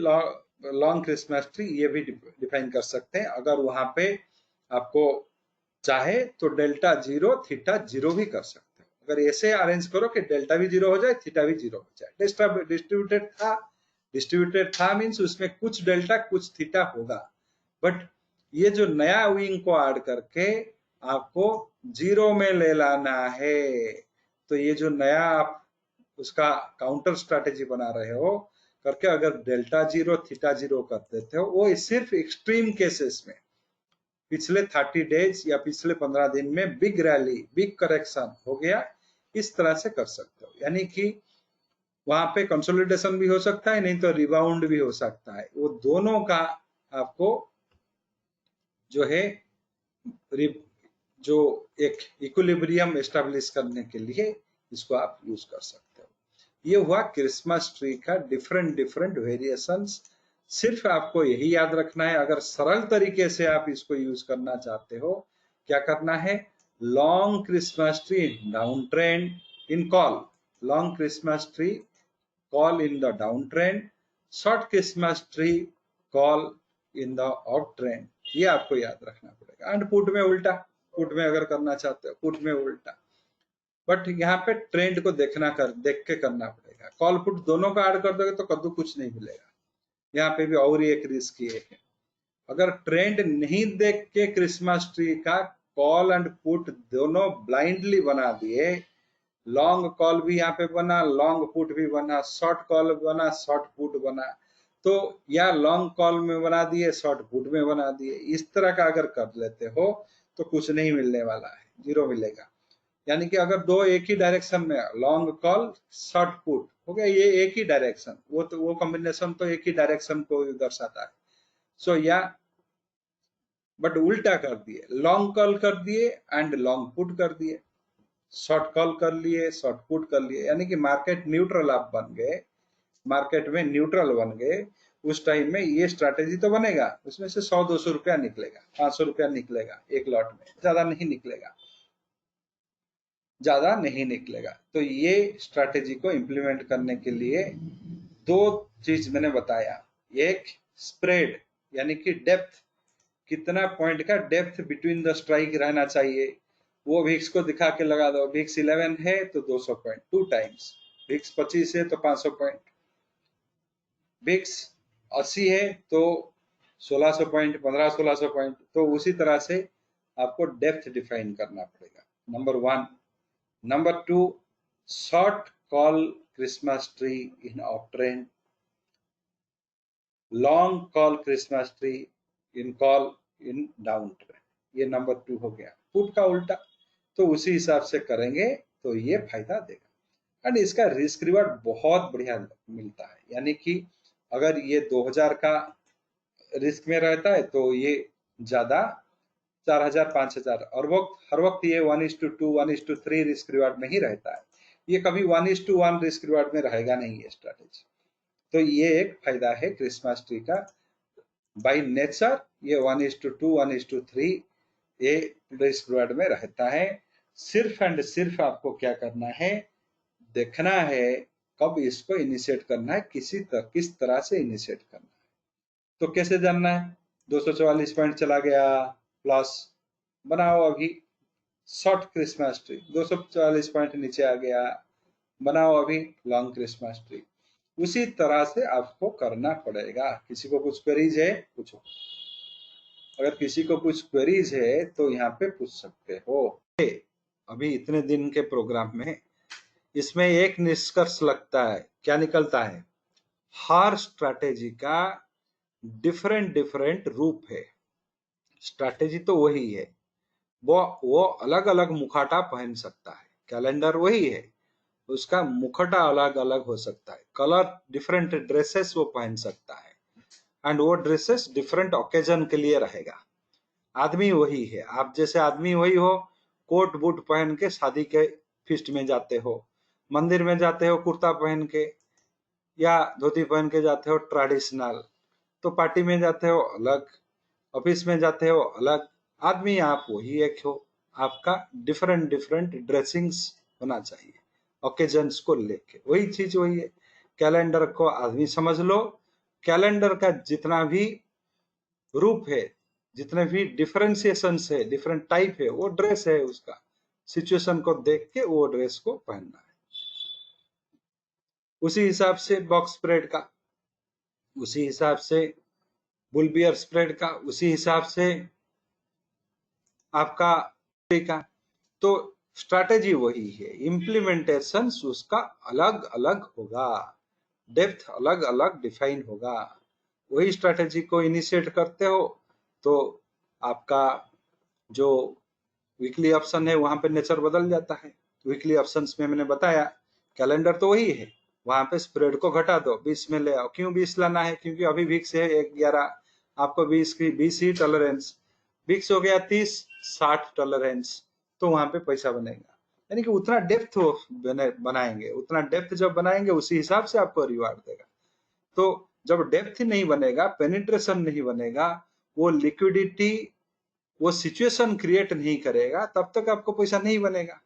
long Christmas tree, ये भी डिफाइन कर सकते हैं। अगर वहां पे आपको चाहे तो डेल्टा जीरो थीटा जीरो भी कर सकते हो। अगर ऐसे अरेंज करो कि डेल्टा भी जीरो हो जाए थीटा भी जीरो हो जाए। डिस्ट्रीब्यूटेड था मीन्स उसमें कुछ डेल्टा कुछ थीटा होगा, बट ये जो नया विंग को ऐड करके आपको जीरो में ले लाना है, तो ये जो नया आप उसका काउंटर स्ट्रैटेजी बना रहे हो करके अगर डेल्टा जीरो थीटा जीरो कर देते हो, वो सिर्फ एक्सट्रीम केसेस में पिछले 30 डेज या पिछले 15 दिन में बिग रैली बिग करेक्शन हो गया, इस तरह से कर सकते हो। यानी कि वहां पे कंसोलिडेशन भी हो सकता है, नहीं तो रिबाउंड भी हो सकता है। वो दोनों का आपको जो है जो एक इक्विलिब्रियम एस्टेब्लिश करने के लिए इसको आप यूज कर सकते हो। ये हुआ क्रिसमस ट्री का डिफरेंट डिफरेंट वेरिएशंस। सिर्फ आपको यही याद रखना है, अगर सरल तरीके से आप इसको यूज करना चाहते हो, क्या करना है, long Christmas tree down trend in call, long Christmas tree call in the down trend, short Christmas tree call in the up trend. ये आपको याद रखना पड़ेगा। एंड पुट में उल्टा, पुट में अगर करना चाहते हो पुट में उल्टा, बट यहाँ पे ट्रेंड को देख के करना पड़ेगा। कॉल पुट दोनों का ऐड कर दोगे तो कद्दू कुछ नहीं मिलेगा। यहाँ पे भी और एक रिस्क ये है, अगर ट्रेंड नहीं देख के क्रिसमस ट्री का कॉल एंड पुट दोनों ब्लाइंडली बना दिए, लॉन्ग कॉल भी यहाँ पे बना, लॉन्ग पुट भी बना, शॉर्ट कॉल बना, शॉर्ट पुट बना, तो या लॉन्ग कॉल में बना दिए शॉर्ट पुट में बना दिए, इस तरह का अगर कर लेते हो तो कुछ नहीं मिलने वाला है, जीरो मिलेगा। यानी कि अगर दो एक ही डायरेक्शन में, लॉन्ग कॉल शॉर्ट पुट हो गया, ये एक ही डायरेक्शन, वो कॉम्बिनेशन तो एक ही डायरेक्शन को दर्शाता है। सो या बट उल्टा कर दिए, लॉन्ग कॉल कर दिए एंड लॉन्ग पुट कर दिए, शॉर्ट कॉल कर लिए शॉर्ट पुट कर लिए, यानी कि मार्केट न्यूट्रल आप बन गए, मार्केट में न्यूट्रल बन गए। उस टाइम में ये स्ट्रैटेजी तो बनेगा, उसमें से 100-200 रुपया निकलेगा, 500 रुपया निकलेगा एक लॉट में, ज्यादा नहीं निकलेगा, ज्यादा नहीं निकलेगा। तो ये स्ट्रैटेजी को इंप्लीमेंट करने के लिए दो चीज मैंने बताया, एक स्प्रेड यानी कि डेप्थ, कितना पॉइंट का डेप्थ बिटवीन द स्ट्राइक रहना चाहिए, वो विक्स को दिखा के लगा दो। विक्स 11 है तो 200 पॉइंट 2 टाइम्स, विक्स 25 है तो 500 पॉइंट, विक्स 80 है तो 1600 पॉइंट, 1500-1600 पॉइंट। तो उसी तरह से आपको डेप्थ डिफाइन करना पड़ेगा, number 1। Number 2, short call Christmas tree in up trend, long call Christmas tree in call in down trend, ये नंबर 2 हो गया। पुट का उल्टा, तो उसी हिसाब से करेंगे तो ये फायदा देगा एंड इसका रिस्क रिवार्ड बहुत बढ़िया मिलता है। यानी कि अगर ये 2000 का रिस्क में रहता है तो ये ज्यादा 4000-5000, और हर वक्त ये 1:2 1:3 रिस्क रिवार्ड में ही रहता है, ये कभी 1:1 रिस्क रिवार्ड में रहेगा नहीं ये स्ट्रैटेजी। तो ये एक फायदा है क्रिसमस ट्री का, बाय नेचर ये 1:2 1:3 ये रिस्क रिवार्ड में रहता है। सिर्फ एंड सिर्फ आपको क्या करना है, देखना है कब इसको इनिशिएट करना है, किस तरह से इनिशिएट करना है। तो कैसे जानना है, 244 पॉइंट चला गया प्लस, बनाओ अभी शॉर्ट क्रिसमस ट्री, 240 पॉइंट नीचे आ गया, बनाओ अभी लॉन्ग क्रिसमस ट्री। उसी तरह से आपको करना पड़ेगा। किसी को कुछ क्वेरीज है, पूछो। अगर किसी को कुछ क्वेरीज है तो यहाँ पे पूछ सकते हो। अभी इतने दिन के प्रोग्राम में इसमें एक निष्कर्ष लगता है, क्या निकलता है? हर स्ट्रैटेजी का डिफरेंट डिफरेंट रूप है। स्ट्रैटेजी तो वही है, वो अलग अलग मुखौटा पहन सकता है। कैलेंडर वही है, उसका मुखौटा अलग अलग हो सकता है। कलर डिफरेंट ड्रेसेस वो पहन सकता है, एंड वो ड्रेसेस डिफरेंट ओकेजन के लिए रहेगा। आदमी वही है, आप जैसे आदमी वही हो, कोट बूट पहन के शादी के फीस्ट में जाते हो, मंदिर में जाते हो कुर्ता पहन के या धोती पहन के जाते हो ट्रेडिशनल, तो पार्टी में जाते हो अलग, ऑफिस में जाते हो अलग। आदमी आप वही एक हो, आपका डिफरेंट डिफरेंट ड्रेसिंग्स होना चाहिए ओकेजन्स को लेके। वही चीज वही है। कैलेंडर को आदमी समझ लो, कैलेंडर का जितना भी रूप है, जितने भी डिफरेंशिएशन है, डिफरेंट टाइप है, वो ड्रेस है। उसका सिचुएशन को देख के वो ड्रेस को पहनना है। उसी हिसाब से बॉक्स स्प्रेड का, उसी हिसाब से बुल बियर स्प्रेड का, उसी हिसाब से आपका का। तो स्ट्रैटेजी वही है, इम्प्लीमेंटेशन उसका अलग अलग होगा, डेप्थ अलग अलग डिफाइन होगा। वही स्ट्रैटेजी को इनिशिएट करते हो तो आपका जो वीकली ऑप्शन है वहां पे नेचर बदल जाता है। वीकली ऑप्शंस में मैंने बताया कैलेंडर तो वही है, वहां पे स्प्रेड को घटा दो, 20 में ले आओ। क्यों 20 लाना है? क्योंकि अभी विक्स है 11, आपको 20 की 20 ही टॉलरेंस, विक्स हो गया 30, 60 टॉलरेंस, तो वहां पे पैसा बनेगा। यानी कि उतना डेप्थ बनाएंगे, उतना डेप्थ जब बनाएंगे उसी हिसाब से आपको रिवार्ड देगा। तो जब डेप्थ नहीं बनेगा, पेनिट्रेशन नहीं बनेगा, वो लिक्विडिटी, वो सिचुएशन क्रिएट नहीं करेगा, तब तक आपको पैसा नहीं बनेगा।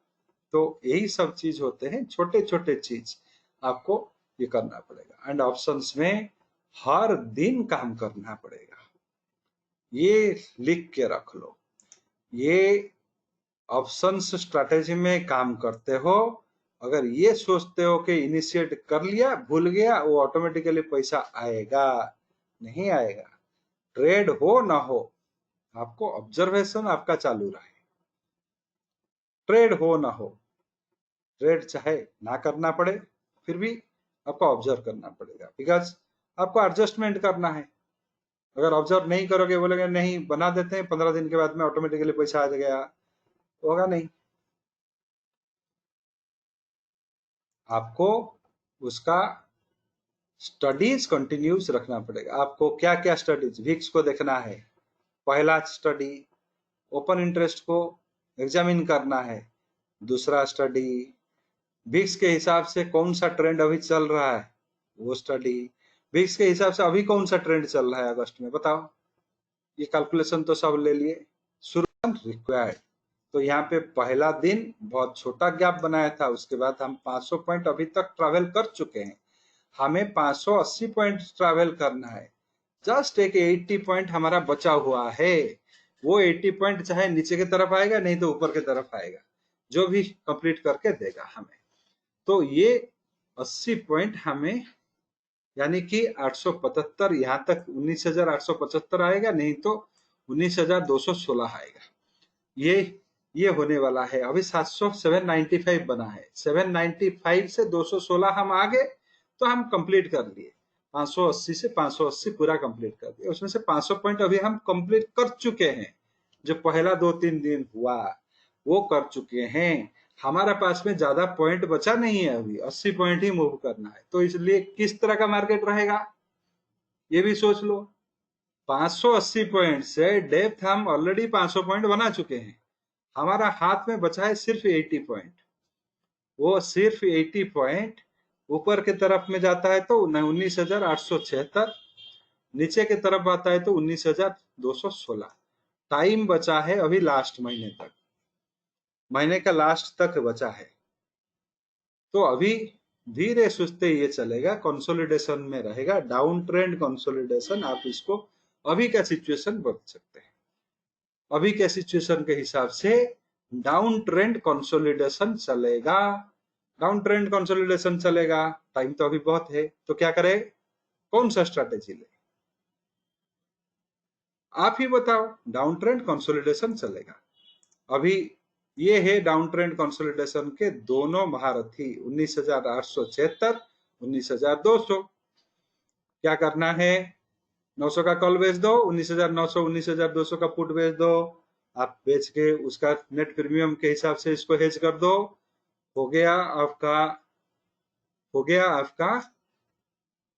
तो यही सब चीज होते हैं, छोटे छोटे चीज आपको ये करना पड़ेगा। एंड ऑप्शंस में हर दिन काम करना पड़ेगा, ये लिख के रख लो। ये ऑप्शंस स्ट्रैटेजी में काम करते हो, अगर ये सोचते हो कि इनिशिएट कर लिया, भूल गया, वो ऑटोमेटिकली पैसा आएगा नहीं आएगा। ट्रेड हो ना हो, आपको ऑब्जर्वेशन आपका चालू रहे। ट्रेड हो ना हो, ट्रेड चाहे ना करना पड़े, फिर भी आपको ऑब्जर्व करना पड़ेगा, बिकॉज आपको एडजस्टमेंट करना है। अगर ऑब्जर्व नहीं करोगे, बोलेंगे नहीं बना देते हैं 15 दिन के बाद में ऑटोमेटिकली पैसा आ गया, होगा नहीं। आपको उसका स्टडीज कंटिन्यूस रखना पड़ेगा। आपको क्या क्या स्टडीज, विक्स को देखना है, पहला स्टडी ओपन इंटरेस्ट को एग्जामिन करना है, दूसरा स्टडी विक्स के हिसाब से कौन सा ट्रेंड अभी चल रहा है, वो स्टडी विक्स के हिसाब से अभी कौन सा ट्रेंड चल रहा है अगस्त में, बताओ। ये कैलकुलेशन तो सब ले लिए। शुरू रिक्वायर्ड, तो यहाँ पे पहला दिन बहुत छोटा गैप बनाया था, उसके बाद हम 500 पॉइंट अभी तक ट्रैवल कर चुके हैं, हमें 580 पॉइंट ट्रैवल करना है। जस्ट एक 80 पॉइंट हमारा बचा हुआ है, वो 80 पॉइंट चाहे नीचे की तरफ आएगा नहीं तो ऊपर की तरफ आएगा, जो भी कंप्लीट करके देगा हमें। तो ये 80 पॉइंट हमें, यानी कि 875, यहाँ तक 19,875 आएगा, नहीं तो 19,216 आएगा। ये होने वाला है। अभी 795 बना है, 795 से 216 हम आगे, तो हम कंप्लीट कर लिए। 580 से 580 पूरा कंप्लीट कर दिया। उसमें से 500 पॉइंट अभी हम कंप्लीट कर चुके हैं, जो पहला 2-3 दिन हुआ वो कर चुके हैं। हमारा पास में ज्यादा पॉइंट बचा नहीं है, अभी 80 पॉइंट ही मूव करना है। तो इसलिए किस तरह का मार्केट रहेगा ये भी सोच लो। 580 पॉइंट से डेप्थ हम ऑलरेडी 500 पॉइंट बना चुके हैं, हमारा हाथ में बचा है सिर्फ 80 पॉइंट। वो सिर्फ 80 पॉइंट ऊपर के तरफ में जाता है तो 19,876, नीचे के तरफ आता है तो 19,216। टाइम बचा है अभी लास्ट महीने तक, महीने का लास्ट तक बचा है। तो अभी धीरे सुस्ते ये चलेगा, कंसोलिडेशन में रहेगा, डाउन ट्रेंड कंसोलिडेशन, आप इसको अभी का सिचुएशन बदल सकते हैं। अभी के सिचुएशन के हिसाब से डाउन ट्रेंड कंसोलिडेशन चलेगा। डाउन ट्रेंड कंसोलिडेशन चलेगा, टाइम तो अभी बहुत है, तो क्या करें, कौन सा स्ट्रैटेजी ले, आप ही बताओ। डाउन ट्रेंड कंसोलिडेशन चलेगा। अभी ये है डाउन ट्रेंड कंसोलिडेशन के दोनों महारथी 19,876, 19,200। क्या करना है, 900 का कॉल बेच दो, 19,900, 19,200 का पुट बेच दो। आप बेच के उसका नेट प्रीमियम के हिसाब से इसको हेज कर दो। हो गया आपका, हो गया आपका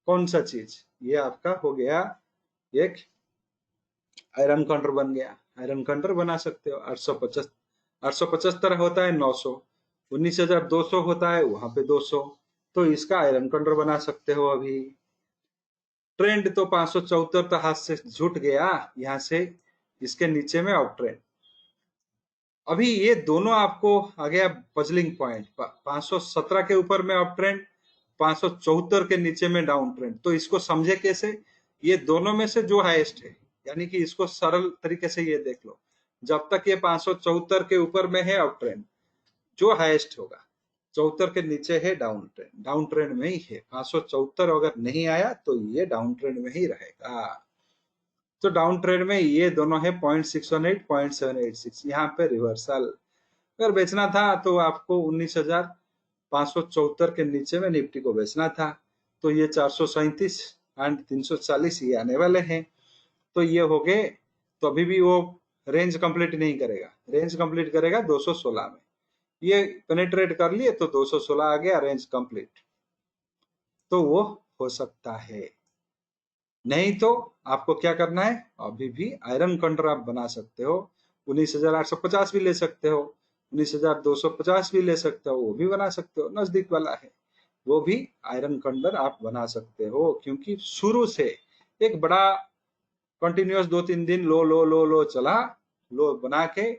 कौन सा चीज, ये आपका हो गया एक आयरन काउंटर बन गया। आयरन काउंटर बना सकते हो। 875 होता है 900, 19,200 होता है वहां पे 200, तो इसका आयरन काउंटर बना सकते हो। अभी ट्रेंड तो 574 तो हाथ से झूठ गया, यहाँ से इसके नीचे में अप ट्रेंड। अभी ये दोनों आपको आ गया पजलिंग पॉइंट, 517 के ऊपर में अप ट्रेंड, 574 के नीचे में डाउन ट्रेंड। तो इसको समझे कैसे, ये दोनों में से जो हाईएस्ट है, यानी कि इसको सरल तरीके से ये देख लो, जब तक ये 574 के ऊपर में है अप ट्रेंड, जो हाईएस्ट होगा 74 के नीचे है डाउन ट्रेंड, डाउन ट्रेंड में ही है। 574 अगर नहीं आया तो ये डाउन ट्रेंड में ही रहेगा। तो डाउन ट्रेंड में ये दोनों है 0.618, 0.786, यहाँ पे रिवर्सल। अगर बेचना था तो आपको 19,574 के नीचे में निफ्टी को बेचना था। तो ये 437 एंड 340 ये आने वाले हैं, तो ये हो गए। तो अभी भी वो रेंज कंप्लीट नहीं करेगा, रेंज कंप्लीट करेगा 216 में। ये पेनेट्रेट कर लिए तो 216 आ गया, रेंज कंप्लीट, तो वो हो सकता है। नहीं तो आपको क्या करना है, अभी भी आयरन कंडर आप बना सकते हो। 19,850 भी ले सकते हो, 19,250 भी ले सकते हो, वो भी बना सकते हो, नजदीक वाला है वो भी आयरन कंडर आप बना सकते हो। क्योंकि शुरू से एक बड़ा कंटिन्यूअस 2-3 दिन लो लो लो लो चला, लो बना के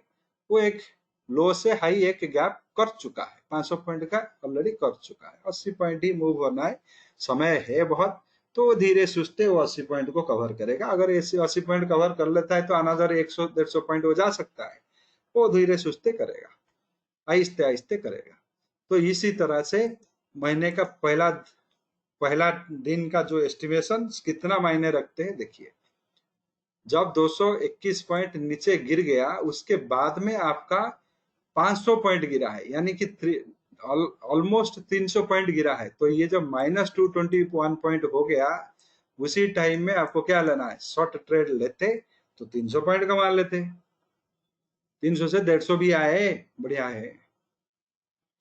वो एक लो से हाई एक गैप कर चुका है, 500 पॉइंट का ऑलरेडी कर चुका है। 80 पॉइंट ही मूव होना है, समय है बहुत, तो धीरे सुस्ते वो 80 पॉइंट को कवर करेगा। अगर ऐसे 80 पॉइंट कवर कर लेता है तो अनदर 100-150 पॉइंट हो जा सकता है, वो धीरे सुस्ते करेगा, आहिस्ते आहिस्ते करेगा। तो इसी तरह से महीने का पहला पहला दिन का जो एस्टिमेशन कितना मायने रखते हैं देखिए। जब 221 पॉइंट नीचे गिर गया, उसके बाद में आपका 500 पॉइंट गिरा है, यानी कि ऑलमोस्ट 300 पॉइंट गिरा है। तो ये जब -221 पॉइंट हो गया, उसी टाइम में आपको क्या लेना है, शॉर्ट ट्रेड लेते तो 300 पॉइंट कमा लेते। 300 से 150 भी आए, बढ़िया है।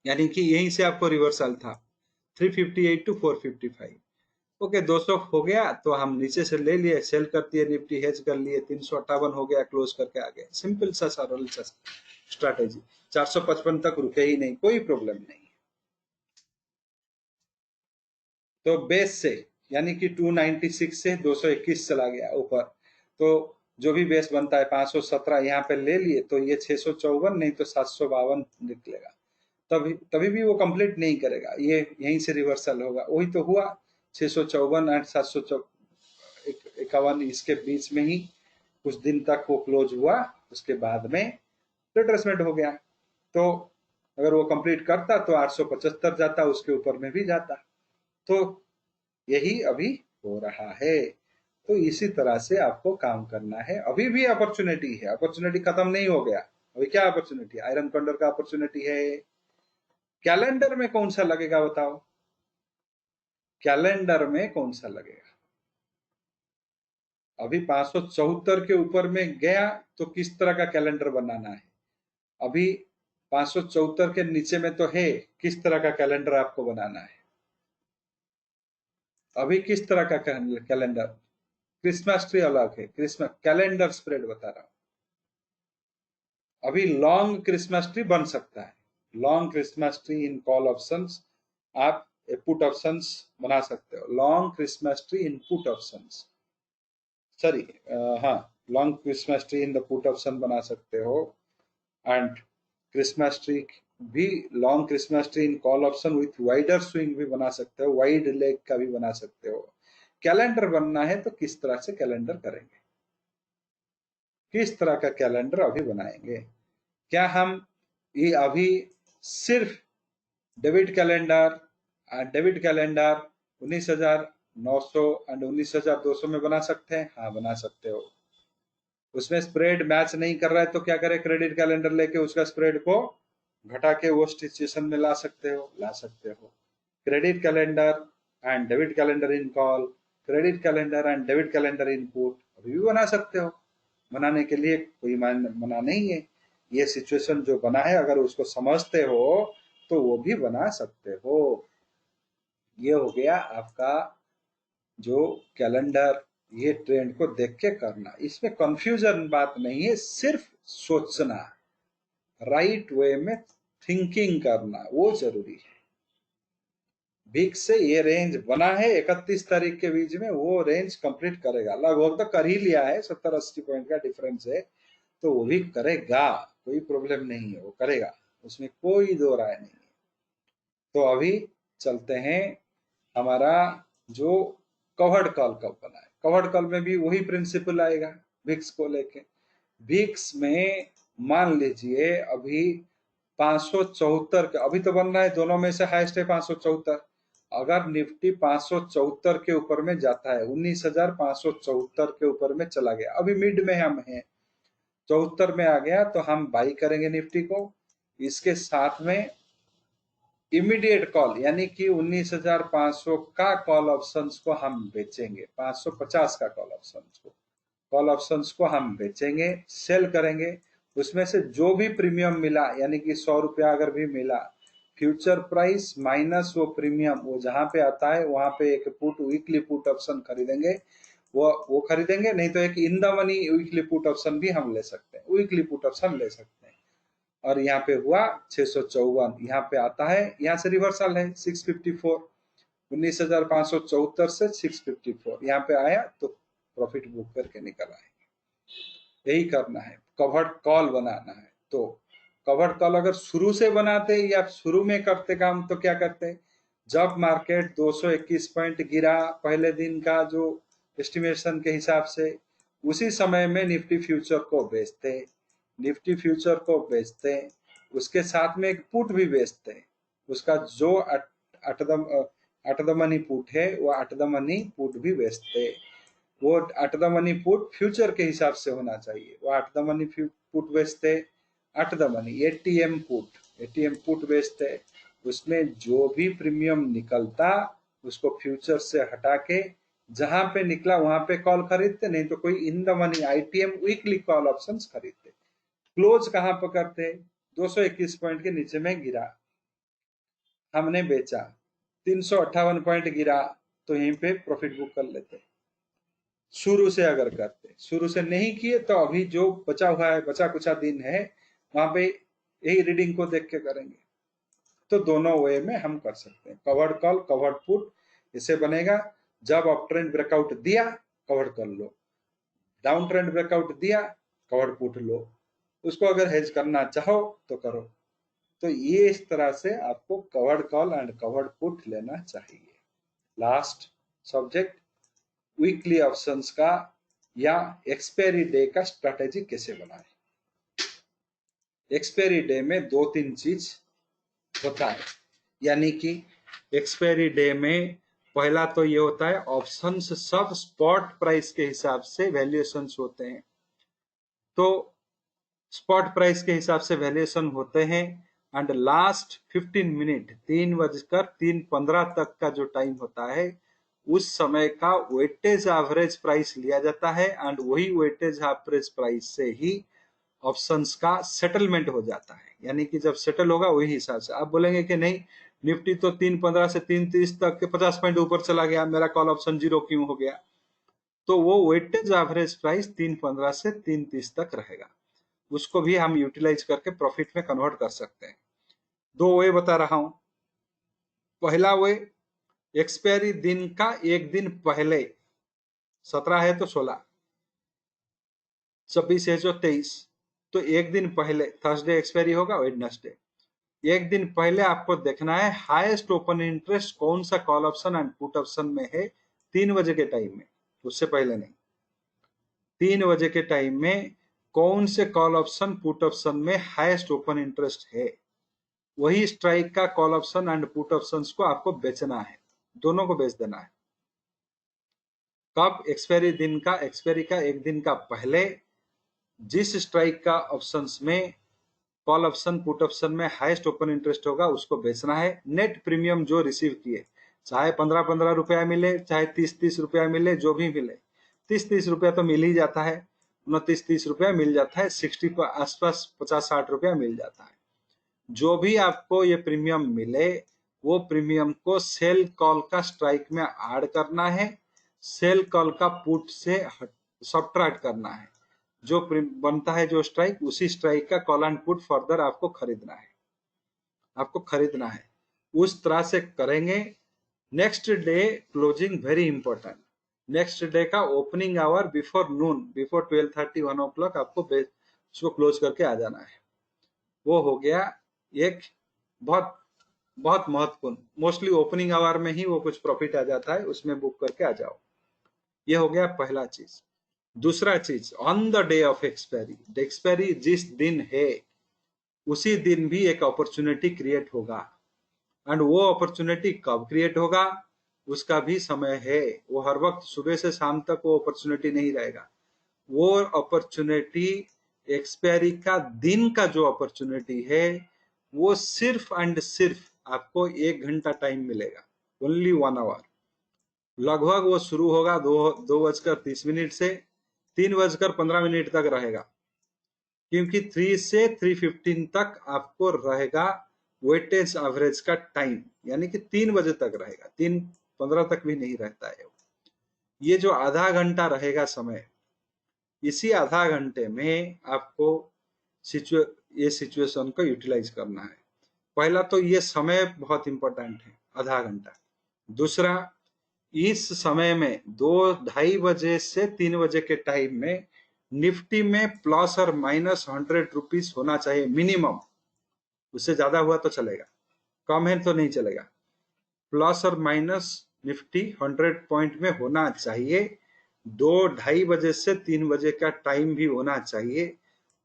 यानी कि यहीं से आपको रिवर्सल था, 358 टू 455। ओके, 200 हो गया तो हम नीचे से ले लिए, सेल कर दिए, निफ्टी हेज कर लिए, 358 हो गया, क्लोज करके आ गए। सिंपल सा सरल सा स्ट्रैटेजी। 455 तक रुके ही नहीं, कोई प्रॉब्लम नहीं। तो बेस से यानी कि 296 से 221 चला गया ऊपर, तो जो भी बेस बनता है 517 यहाँ पे ले लिए, तो ये 654 नहीं तो 752 निकलेगा। तभी तभी भी वो कंप्लीट नहीं करेगा, ये यहीं से रिवर्सल होगा। वही तो हुआ, 654 एंड 751 इसके बीच में ही कुछ दिन तक वो क्लोज हुआ, उसके बाद में रिट्रेसमेंट हो गया। तो अगर वो कंप्लीट करता तो 875 जाता, उसके ऊपर में भी जाता। तो यही अभी हो रहा है। तो इसी तरह से आपको काम करना है। अभी भी अपॉर्चुनिटी है, अपॉर्चुनिटी खत्म नहीं हो गया। अभी क्या अपॉर्चुनिटी, आयरन कंडर का अपॉर्चुनिटी है। कैलेंडर में कौन सा लगेगा बताओ, कैलेंडर में कौन सा लगेगा। अभी 574 के ऊपर में गया तो किस तरह का कैलेंडर बनाना है। अभी 574 के नीचे में तो है, किस तरह का कैलेंडर आपको बनाना है। अभी किस तरह का कैलेंडर, क्रिसमस ट्री अलग है, क्रिसमस कैलेंडर स्प्रेड बता रहा हूं। अभी लॉन्ग क्रिसमस ट्री बन सकता है, long Christmas tree in call options, आप पुट ऑप्शंस बना सकते हो। Long Christmas tree in put options, sorry, हाँ, long Christmas tree in the put option बना सकते हो। एंड क्रिसमस ट्री भी, long Christmas tree in call option with wider swing भी बना सकते हो, वाइड लेग का भी बना सकते हो। कैलेंडर बनना है तो किस तरह से कैलेंडर करेंगे। किस तरह का कैलेंडर अभी बनाएंगे? क्या हम ये अभी सिर्फ डेबिट कैलेंडर 19,900 एंड 19,200 में बना सकते हैं? हाँ, बना सकते हो। उसमें स्प्रेड मैच नहीं कर रहा है तो क्या करें? क्रेडिट कैलेंडर लेके उसका स्प्रेड को घटा के वो सिचुएशन में ला सकते हो। Credit calendar and debit calendar in call, credit calendar and debit calendar in put अभी भी बना सकते हो। बनाने के लिए कोई मना नहीं है। ये सिचुएशन जो बना है अगर उसको समझते हो तो वो भी बना सकते हो। ये हो गया आपका जो कैलेंडर, ये ट्रेंड को देख के करना, इसमें कंफ्यूजन बात नहीं है, सिर्फ सोचना, राइट वे में थिंकिंग करना वो जरूरी है। VIX से ये रेंज बना है 31 तारीख के बीच में, वो रेंज कंप्लीट करेगा, लगभग तो कर ही लिया है, 70-80 पॉइंट का डिफरेंस है, तो वो भी करेगा, कोई प्रॉब्लम नहीं है, वो करेगा, उसमें कोई दो राय नहीं है। तो अभी चलते हैं हमारा जो कवर्ड कॉल कब बना है। कवर्ड कॉल में भी वही प्रिंसिपल आएगा VIX को लेके। VIX में मान लीजिए अभी 574 का अभी तो बन रहा है, दोनों में से हाईएस्ट है 574। अगर निफ्टी 574 के ऊपर में जाता है, 19,574 के ऊपर में चला गया, अभी मिड में हम हैं, 74 में आ गया तो हम बाई करेंगे निफ्टी को। इसके साथ में इमीडिएट कॉल यानी कि 19,500 का कॉल ऑप्शंस को हम बेचेंगे, 550 का कॉल ऑप्शंस को हम बेचेंगे, सेल करेंगे। उसमें से जो भी प्रीमियम मिला यानी कि 100 रुपया अगर भी मिला, फ्यूचर प्राइस माइनस वो प्रीमियम, वो जहां पे आता है वहां पे एक पुट वीकली पुट ऑप्शन खरीदेंगे, वो खरीदेंगे। नहीं तो एक in the money weekly put option भी हम ले सकते हैं, वीकली पुट ऑप्शन ले सकते हैं। और यहाँ पे हुआ 654, यहाँ पे आता है, यहाँ से रिवर्सल है 654, 19,574 से 654 यहाँ पे आया तो प्रॉफिट बुक करके निकल आएंगे। यही करना है, कवर्ड कॉल बनाना है। तो कवर्ड कॉल अगर शुरू से बनाते या शुरू में करते काम तो क्या करते, जब मार्केट 221 पॉइंट गिरा पहले दिन का जो एस्टिमेशन के हिसाब से, उसी समय में निफ्टी फ्यूचर को बेचते, उसके साथ में एक पुट भी बेचते, उसका जो अट द मनी पुट है वो अट द मनी पुट भी बेचते। वो at the money put future के हिसाब से होना चाहिए, वो अट द मनी पुट बेचते, at the money ATM put बेचते। उसमें जो भी प्रीमियम निकलता उसको फ्यूचर से हटा के जहां पे निकला वहां पे कॉल खरीदते, नहीं तो कोई in the money ITM weekly call options खरीदते। क्लोज कहां पर करते, 221 पॉइंट के नीचे में गिरा, हमने बेचा, 358 पॉइंट गिरा तो यहीं पे प्रॉफिट बुक कर लेते। शुरू से अगर करते, शुरू से नहीं किए तो अभी जो बचा हुआ है, बचा कुछ दिन है, वहां पे यही रीडिंग को देख के करेंगे। तो दोनों वे में हम कर सकते हैं, कवर्ड कॉल कवर्ड पुट। इसे बनेगा जब अप ट्रेंड ब्रेकआउट दिया कवर्ड कर लो, डाउन ट्रेंड ब्रेकआउट दिया कवर्ड पुट लो, उसको अगर हेज करना चाहो तो करो। तो ये इस तरह से आपको covered call and covered put लेना चाहिए। लास्ट सब्जेक्ट, वीकली ऑप्शंस का या एक्सपायरी डे का स्ट्रेटेजी कैसे बनाए। एक्सपायरी डे में 2-3 चीज होता है, यानी कि एक्सपायरी डे में पहला तो ये होता है ऑप्शंस सब स्पॉट प्राइस के हिसाब से वैल्यूएशंस होते हैं। तो स्पॉट प्राइस के हिसाब से वैल्यूएशन होते हैं एंड लास्ट 15 मिनट 3:03:15 तक का जो टाइम होता है, उस समय का वेटेज एवरेज प्राइस लिया जाता है एंड वही वेटेज एवरेज प्राइस से ही ऑप्शंस का सेटलमेंट हो जाता है। यानी कि जब सेटल होगा वही हिसाब से। आप बोलेंगे कि नहीं निफ्टी तो 3:15 से 3:30 तक के 50 पॉइंट ऊपर चला गया, मेरा कॉल ऑप्शन 0 क्यों हो गया? तो वो वेटेज एवरेज प्राइस 3:15 से 3:30 तक रहेगा, उसको भी हम यूटिलाइज करके प्रॉफिट में कन्वर्ट कर सकते हैं। 2 वे बता रहा हूं। पहला वे, एक्सपायरी दिन का एक दिन पहले, 17 है तो 16, 26 है जो 23, तो एक दिन पहले, थर्सडे एक्सपायरी होगा वेडनेसडे, एक दिन पहले आपको देखना है हाईएस्ट ओपन इंटरेस्ट कौन सा call option and put option में है 3 बजे के टाइम में, उससे पहले नहीं। 3 बजे के टाइम में कौन से कॉल ऑप्शन पुट ऑप्शन में हाईएस्ट ओपन इंटरेस्ट है, वही स्ट्राइक का call option and put options को आपको बेचना है, दोनों को बेच देना है। कब? एक्सपायरी का एक दिन का पहले जिस स्ट्राइक का ऑप्शंस में कॉल ऑप्शन पुट ऑप्शन में हाईएस्ट ओपन इंटरेस्ट होगा उसको बेचना है। नेट प्रीमियम जो रिसीव किए, चाहे 15-15 रुपया मिले, चाहे 30-30 रुपया मिले, जो भी मिले, 30-30 रुपया तो मिल ही जाता है, 29-30 रुपया मिल जाता है, 60 के आसपास 50-60 रुपया मिल जाता है। जो भी आपको ये प्रीमियम मिले वो प्रीमियम को सेल कॉल का स्ट्राइक में ऐड करना है, सेल कॉल का पुट से सब्ट्रैक्ट करना है। जो बनता है जो स्ट्राइक, उसी स्ट्राइक का कॉल एंड पुट फर्दर आपको खरीदना है, उस तरह से करेंगे। Next day closing very important, next day का ओपनिंग आवर बिफोर नून, बिफोर 12:30 1 o'clock आपको उसको क्लोज करके आ जाना है। वो हो गया एक बहुत बहुत महत्वपूर्ण, मोस्टली ओपनिंग आवर में ही वो कुछ प्रॉफिट आ जाता है, उसमें बुक करके आ जाओ। ये हो गया पहला चीज। दूसरा चीज, on the day of expiry, expiry जिस दिन है उसी दिन भी एक अपॉर्चुनिटी क्रिएट होगा, एंड वो अपॉर्चुनिटी कब क्रिएट होगा उसका भी समय है। वो हर वक्त सुबह से शाम तक वो अपॉर्चुनिटी नहीं रहेगा। वो अपॉर्चुनिटी एक्सपायरी का दिन का जो अपॉर्चुनिटी है वो सिर्फ एंड सिर्फ आपको 1 घंटा टाइम मिलेगा, ओनली 1 आवर। लगभग वो शुरू होगा 2:30 से 3:15 तक रहेगा, क्योंकि 3 से 3:15 तक आपको रहेगा वेटेज एवरेज का टाइम, यानी कि 3 बजे तक रहेगा, 3:15 तक भी नहीं रहता है। ये जो आधा घंटा रहेगा समय, इसी आधा घंटे में आपको ये सिचुएशन को यूटिलाइज करना है। पहला तो ये समय बहुत इंपॉर्टेंट है, आधा घंटा। दूसरा, इस समय में 2-2:30 बजे से 3 बजे के टाइम में निफ्टी में प्लस और माइनस 100 रुपीज होना चाहिए मिनिमम। उससे ज्यादा हुआ तो चलेगा, कम है तो नहीं चलेगा। प्लस और माइनस निफ्टी 100 पॉइंट में होना चाहिए। 2-2:30 बजे से 3 बजे का टाइम भी होना चाहिए।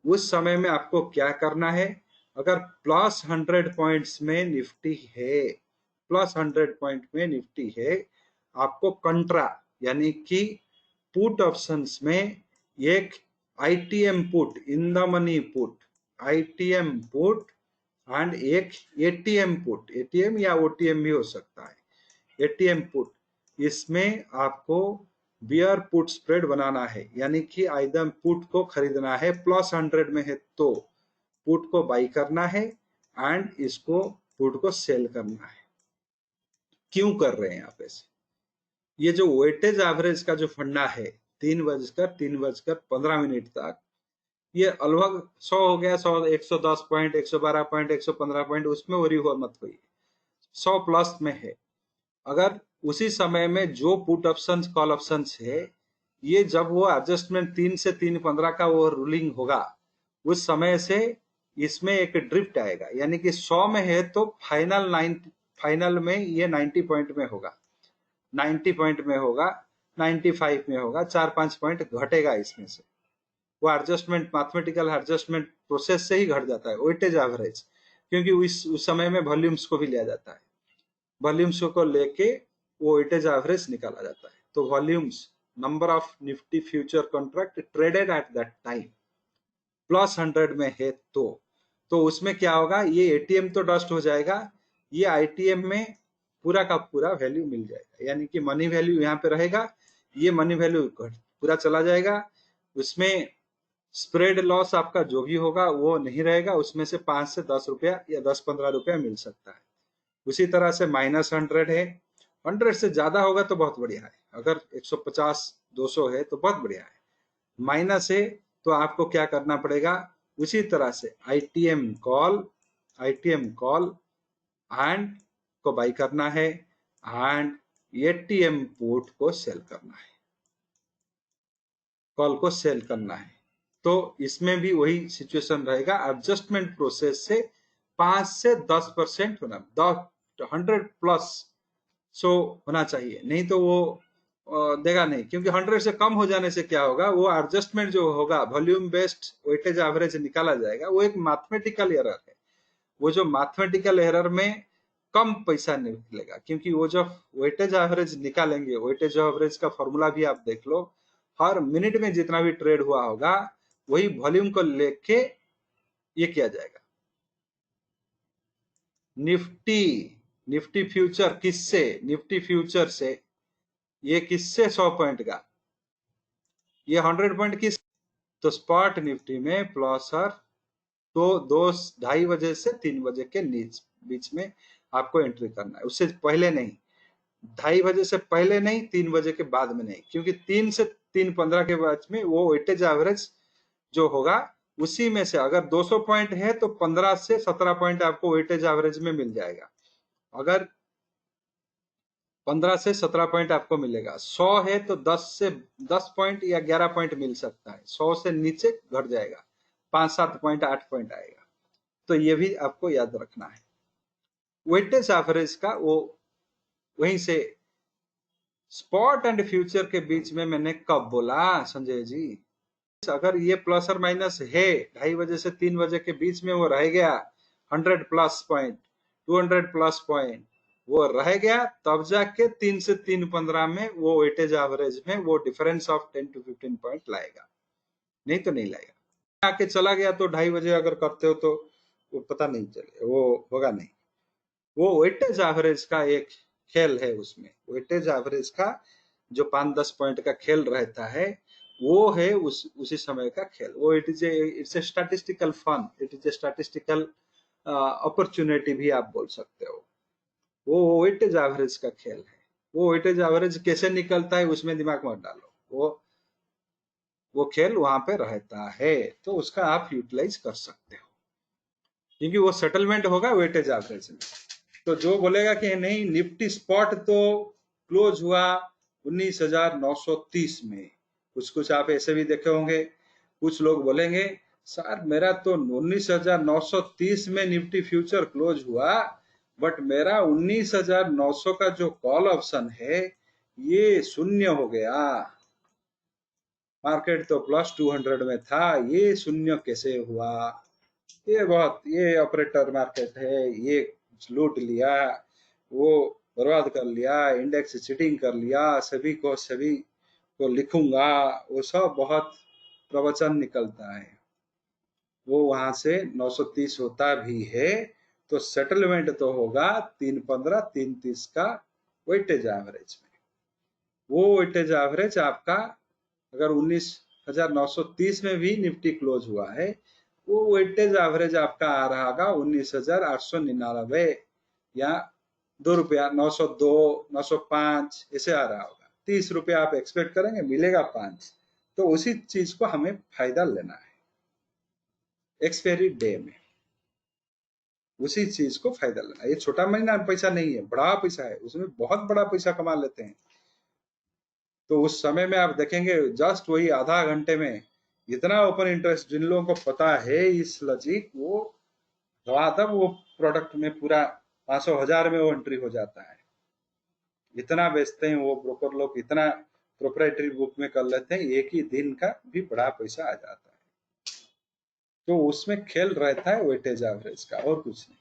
उस समय में आपको क्या करना है, अगर प्लस 100 पॉइंट्स में निफ्टी है, प्लस 100 पॉइंट में निफ्टी है, आपको कंट्रा यानी कि पुट ऑप्शंस में एक ITM put, in the money put, ITM put and एक एटीएम पुट, एटीएम या ओटीएम भी हो सकता है, एटीएम पुट। इसमें आपको बियर पुट स्प्रेड बनाना है, यानी कि आइदर पुट को खरीदना है, प्लस 100 में है तो पुट को बाई करना है एंड इसको पुट को सेल करना है। क्यों कर रहे हैं आप ऐसे? ये जो वेटेज एवरेज का जो फंडा है 3:15 तक, ये लगभग 100 हो गया, 100, 110 पॉइंट, 112 पॉइंट, 115 पॉइंट, उसमें वरी हो मत हुई, 100 प्लस में है। अगर उसी समय में जो पुट ऑप्शंस कॉल ऑप्शंस है, ये जब वो एडजस्टमेंट 3 से 3:15 का वो रूलिंग होगा, उस समय से इसमें एक ड्रिफ्ट आएगा, यानी कि 100 में है तो फाइनल में ये 90 पॉइंट में होगा, 90 पॉइंट में होगा, 95 में होगा, 4-5 पॉइंट घटेगा इसमें से। वो एडजस्टमेंट, मैथमेटिकल एडजस्टमेंट प्रोसेस से ही घट जाता है वेटेज एवरेज, क्योंकि उस समय में वॉल्यूम्स को भी लिया जाता है, वॉल्यूम्स को लेके वो वेटेज एवरेज निकाला जाता है। तो volumes, number of Nifty future contract traded at that time plus 100 में है तो उसमें क्या होगा, ये एटीएम तो डस्ट हो जाएगा, ये आईटीएम में पूरा का पूरा वैल्यू मिल जाएगा, यानी कि मनी वैल्यू यहाँ पे रहेगा, ये मनी वैल्यू पूरा चला जाएगा। उसमें स्प्रेड लॉस आपका जो भी होगा वो नहीं रहेगा, उसमें से 5 से 10 रुपया या 10-15 रुपया मिल सकता है। उसी तरह से -100 है, 100 से ज्यादा होगा तो बहुत बढ़िया है, अगर 150-200 है तो बहुत बढ़िया है। माइनस है तो आपको क्या करना पड़ेगा, उसी तरह से आईटीएम कॉल एंड को बाई करना है एंड एटीएम पुट को सेल करना है, कॉल को सेल करना है। तो इसमें भी वही सिचुएशन रहेगा, एडजस्टमेंट प्रोसेस से 5 से 10% होना, 100 प्लस सो होना चाहिए, नहीं तो वो देगा नहीं, क्योंकि 100 से कम हो जाने से क्या होगा, वो एडजस्टमेंट जो होगा वॉल्यूम बेस्ड वेटेज एवरेज निकाला जाएगा, वो एक मैथमेटिकल एरर है। वो जो मैथमेटिकल एरर में कम पैसा निकलेगा, क्योंकि वो जब वेटेज एवरेज निकालेंगे, वेटेज एवरेज का फॉर्मूला भी आप देख लो, हर मिनट में जितना भी ट्रेड हुआ होगा वही वॉल्यूम को लेके ये किया जाएगा। निफ्टी निफ्टी फ्यूचर किससे, निफ्टी फ्यूचर से, ये किससे 100 पॉइंट का, ये 100 पॉइंट किस, तो स्पॉट निफ्टी में प्लस और तो 2-2:30 से 3 बजे के बीच में आपको एंट्री करना है, उससे पहले नहीं, 2:30 से पहले नहीं, 3 बजे के बाद में नहीं, क्योंकि 3 से 3:15 के बीच में वो वेटेज एवरेज जो होगा उसी में से अगर 200 पॉइंट है तो 15 से 17 पॉइंट आपको वेटेज एवरेज में मिल जाएगा। अगर 15 से 17 पॉइंट आपको मिलेगा, 100 है तो 10 पॉइंट या 11 पॉइंट मिल सकता है, 100 से नीचे घट जाएगा, 5-7 पॉइंट 8 पॉइंट आएगा। तो ये भी आपको याद रखना है। वेटेज एवरेज का वो वहीं से, स्पॉट एंड फ्यूचर के बीच में मैंने कब बोला संजय जी, अगर ये प्लस और माइनस है 2:30 से 3 बजे के बीच में वो रह गया 100 प्लस पॉइंट, 200 प्लस पॉइंट वो रह गया, तब जाके 3 से 3:15 में वो वेटेज एवरेज में वो डिफरेंस ऑफ 10 to 15 पॉइंट लाएगा, नहीं तो नहीं लाएगा। आके चला गया तो 2:30 अगर करते हो तो वो पता नहीं चले, वो होगा नहीं। वो वेटेज एवरेज का एक खेल है, उसमें वेटेज एवरेज का जो 5-10 पॉइंट का खेल रहता है वो है उसी समय का खेल। वो it's a statistical fun, it is a statistical opportunity भी आप बोल सकते हो। वो वेटेज एवरेज का खेल है। वो वेटेज एवरेज कैसे निकलता है उसमें दिमाग मत डालो, वो खेल वहां पे रहता है, तो उसका आप यूटिलाइज कर सकते हो, क्योंकि वो सेटलमेंट होगा वेटेज एवरेज में। तो जो बोलेगा कि नहीं निफ्टी स्पॉट तो क्लोज हुआ 19,930 में, कुछ आप ऐसे भी देखे होंगे, कुछ लोग बोलेंगे सर मेरा तो 19,930 में निफ्टी फ्यूचर क्लोज हुआ, बट मेरा 19,900 का जो कॉल ऑप्शन है ये शून्य हो गया, मार्केट तो +200 में था, ये शून्य कैसे हुआ, ये ऑपरेटर मार्केट है, ये लूट लिया, वो बर्बाद कर लिया, इंडेक्स चीटिंग कर लिया, सभी को लिखूंगा, वो सब बहुत प्रवचन निकलता है। वो वहां से 930 होता भी है तो सेटलमेंट तो होगा 315 330 का वेटेज एवरेज में। वो वेटेज एवरेज आपका अगर 19,930 में भी निफ्टी क्लोज हुआ है, वो वेटेज एवरेज आपका आ रहा होगा 19,899 या ₹2, 902, 905 ऐसे आ रहा होगा। ₹30 आप एक्सपेक्ट करेंगे, मिलेगा 5। तो उसी चीज को हमें फायदा लेना है एक्सपायरी डे में, उसी चीज को फायदा लेना। ये छोटा महीना पैसा नहीं है, बड़ा पैसा है, उसमें बहुत बड़ा पैसा कमा लेते हैं। तो उस समय में आप देखेंगे जस्ट वही आधा घंटे में इतना ओपन इंटरेस्ट, जिन लोगों को पता है इस लॉजिक, वो धड़ाधड़ वो प्रोडक्ट में पूरा 500,000 में वो एंट्री हो जाता है। इतना बेचते हैं वो ब्रोकर लोग, इतना प्रोप्राइटरी बुक में कर लेते हैं, एक ही दिन का भी बड़ा पैसा आ जाता है। तो उसमें खेल रहता है वेटेज एवरेज का, और कुछ नहीं।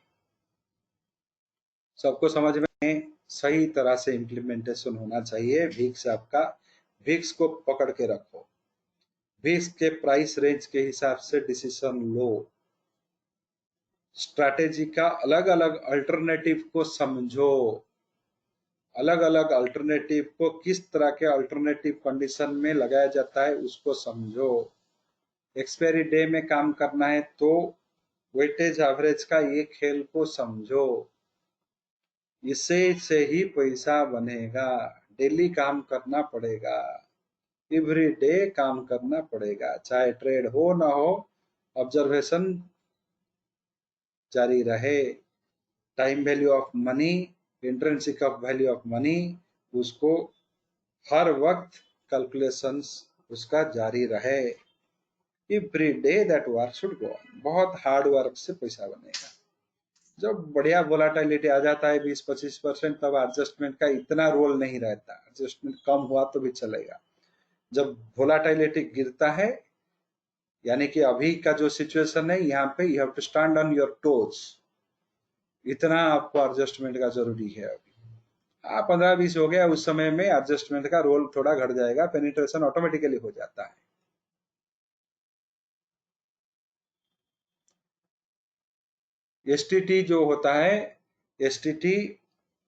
सबको समझ में सही तरह से इम्प्लीमेंटेशन होना चाहिए। विक्स आपका, विक्स को पकड़ के रखो, विक्स के प्राइस रेंज के हिसाब से डिसीजन लो, स्ट्रैटेजी का अलग अलग अल्टरनेटिव को समझो, अलग अलग अल्टरनेटिव को किस तरह के अल्टरनेटिव कंडीशन में लगाया जाता है उसको समझो। एक्सपायरी डे में काम करना है तो वेटेज एवरेज का ये खेल को समझो, इससे से ही पैसा बनेगा। डेली काम करना पड़ेगा, एवरी डे काम करना पड़ेगा, चाहे ट्रेड हो ना हो, ऑब्जर्वेशन जारी रहे। Time value of money, intrinsic of value of money, उसको हर वक्त कैलकुलेशंस उसका जारी रहे। Every day that work should go on. बहुत हार्ड वर्क से पैसा बनेगा। जब बढ़िया वोलाटिलिटी आ जाता है 20-25%, तब एडजस्टमेंट का इतना रोल नहीं रहता, एडजस्टमेंट कम हुआ तो भी चलेगा। जब वोलाटिलिटी गिरता है, यानी कि अभी का जो सिचुएशन है, यहाँ पे you have to stand on your toes, इतना आपको एडजस्टमेंट का जरूरी है। अभी 15-20 हो गया, उस समय में एडजस्टमेंट का रोल थोड़ा घट जाएगा, पेनिट्रेशन ऑटोमेटिकली हो जाता है। एसटीटी जो होता है, एसटीटी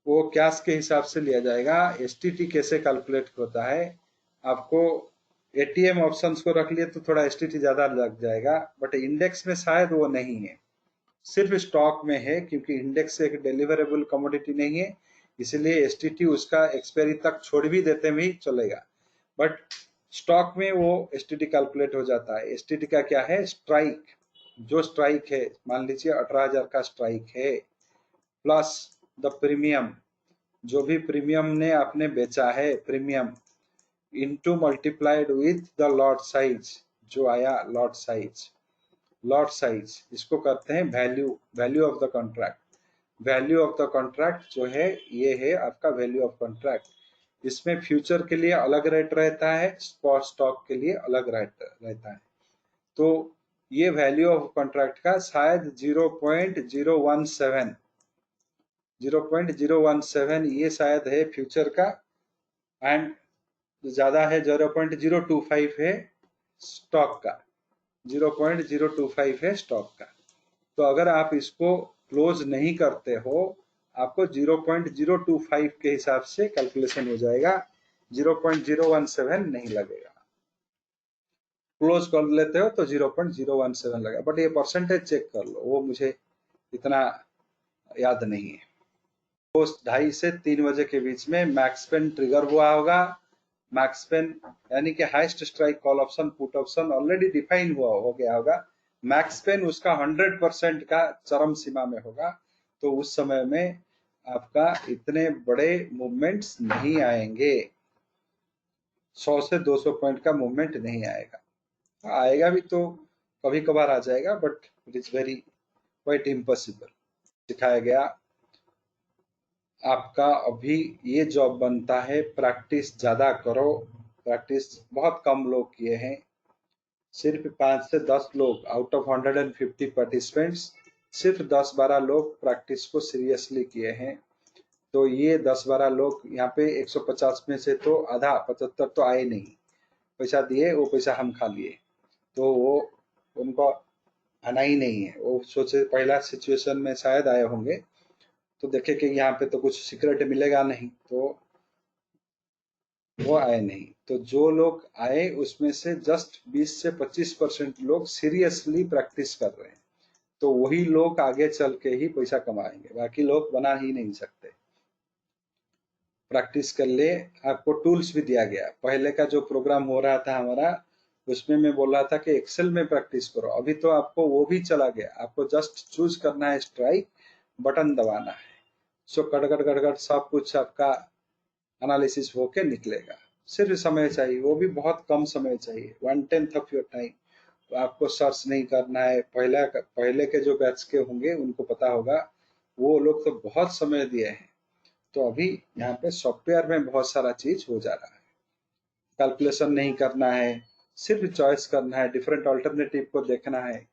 वो कैश के हिसाब से लिया जाएगा। एसटीटी कैसे कैलकुलेट होता है, आपको एटीएम ऑप्शंस को रख लिए तो थोड़ा एसटीटी ज्यादा लग जाएगा, बट इंडेक्स में शायद वो नहीं है, सिर्फ स्टॉक में है, क्योंकि इंडेक्स एक डिलीवरेबल कमोडिटी नहीं है, इसलिए एसटीटी उसका एक्सपायरी तक छोड़ भी देते भी चलेगा, बट स्टॉक में वो एसटीटी कैलकुलेट हो जाता है। एसटीटी का क्या है, स्ट्राइक, जो स्ट्राइक है, मान लीजिए 18,000 का स्ट्राइक है, प्लस द प्रीमियम, जो भी प्रीमियम ने आपने बेचा है, premium into multiplied with the lot size, जो आया लॉट साइज, लॉट साइज इसको करते हैं value, value of the contract. Value of the contract जो है, ये है आपका वैल्यू ऑफ कॉन्ट्रैक्ट। इसमें फ्यूचर के लिए अलग रेट रहता है, स्पॉट स्टॉक के लिए अलग रेट रहता है। तो ये वैल्यू ऑफ कॉन्ट्रैक्ट का शायद 0.017, 0.017 ये शायद है फ्यूचर का, एंड ज्यादा है 0.025 है स्टॉक का, 0.025 है स्टॉक का। तो अगर आप इसको क्लोज नहीं करते हो, आपको 0.025 के हिसाब से कैलकुलेशन हो जाएगा, 0.017 नहीं लगेगा। क्लोज कर लेते हो तो 0.017 लगेगा, बट ये परसेंटेज चेक कर लो, वो मुझे इतना याद नहीं है। तो 2:30 से 3 बजे के बीच में मैक्स पेन ट्रिगर हुआ होगा। मैक्स पेन यानी कि highest strike call option put option already define हुआ हो गया होगा। मैक्स पेन उसका 100% का चरम सीमा में होगा, तो उस समय में आपका इतने बड़े मूवमेंट्स नहीं आएंगे, 100 से 200 पॉइंट का मूवमेंट नहीं आएगा। आएगा भी तो कभी कभार आ जाएगा, but it is very quite impossible. सिखाया गया आपका अभी ये जॉब बनता है, प्रैक्टिस ज्यादा करो। प्रैक्टिस बहुत कम लोग किए हैं, सिर्फ 5 से 10 लोग आउट ऑफ 150 पार्टिसिपेंट्स, सिर्फ 10-12 लोग प्रैक्टिस को सीरियसली किए हैं। तो ये 10-12 लोग यहाँ पे 150 में से तो आधा 75 तो आए नहीं, पैसा दिए, वो पैसा हम खा लिए, तो वो उनको आना ही नहीं है। वो सोचे पहला सिचुएशन में शायद आए होंगे, तो देखे कि यहाँ पे तो कुछ सीक्रेट मिलेगा नहीं, तो वो आए नहीं। तो जो लोग आए उसमें से जस्ट 20 से 25% लोग सीरियसली प्रैक्टिस कर रहे हैं, तो वही लोग आगे चल के ही पैसा कमाएंगे, बाकी लोग बना ही नहीं सकते। प्रैक्टिस कर ले, आपको टूल्स भी दिया गया। पहले का जो प्रोग्राम हो रहा था हमारा, उसमें मैं बोल रहा था कि एक्सेल में प्रैक्टिस करो, अभी तो आपको वो भी चला गया। आपको जस्ट चूज करना है स्ट्राइक, बटन दबाना है, so cut cut cut cut सब कुछ आपका एनालिसिस होके निकलेगा। सिर्फ समय चाहिए, वो भी बहुत कम समय चाहिए, 1/10 ऑफ योर टाइम। आपको सर्च नहीं करना है। पहले के जो बैच के होंगे उनको पता होगा, वो लोग तो बहुत समय दिए हैं। तो अभी यहाँ पे सॉफ्टवेयर में बहुत सारा चीज हो जा रहा है, कैलकुलेशन नहीं करना है, सिर्फ चॉइस करना है, डिफरेंट अल्टरनेटिव को देखना है।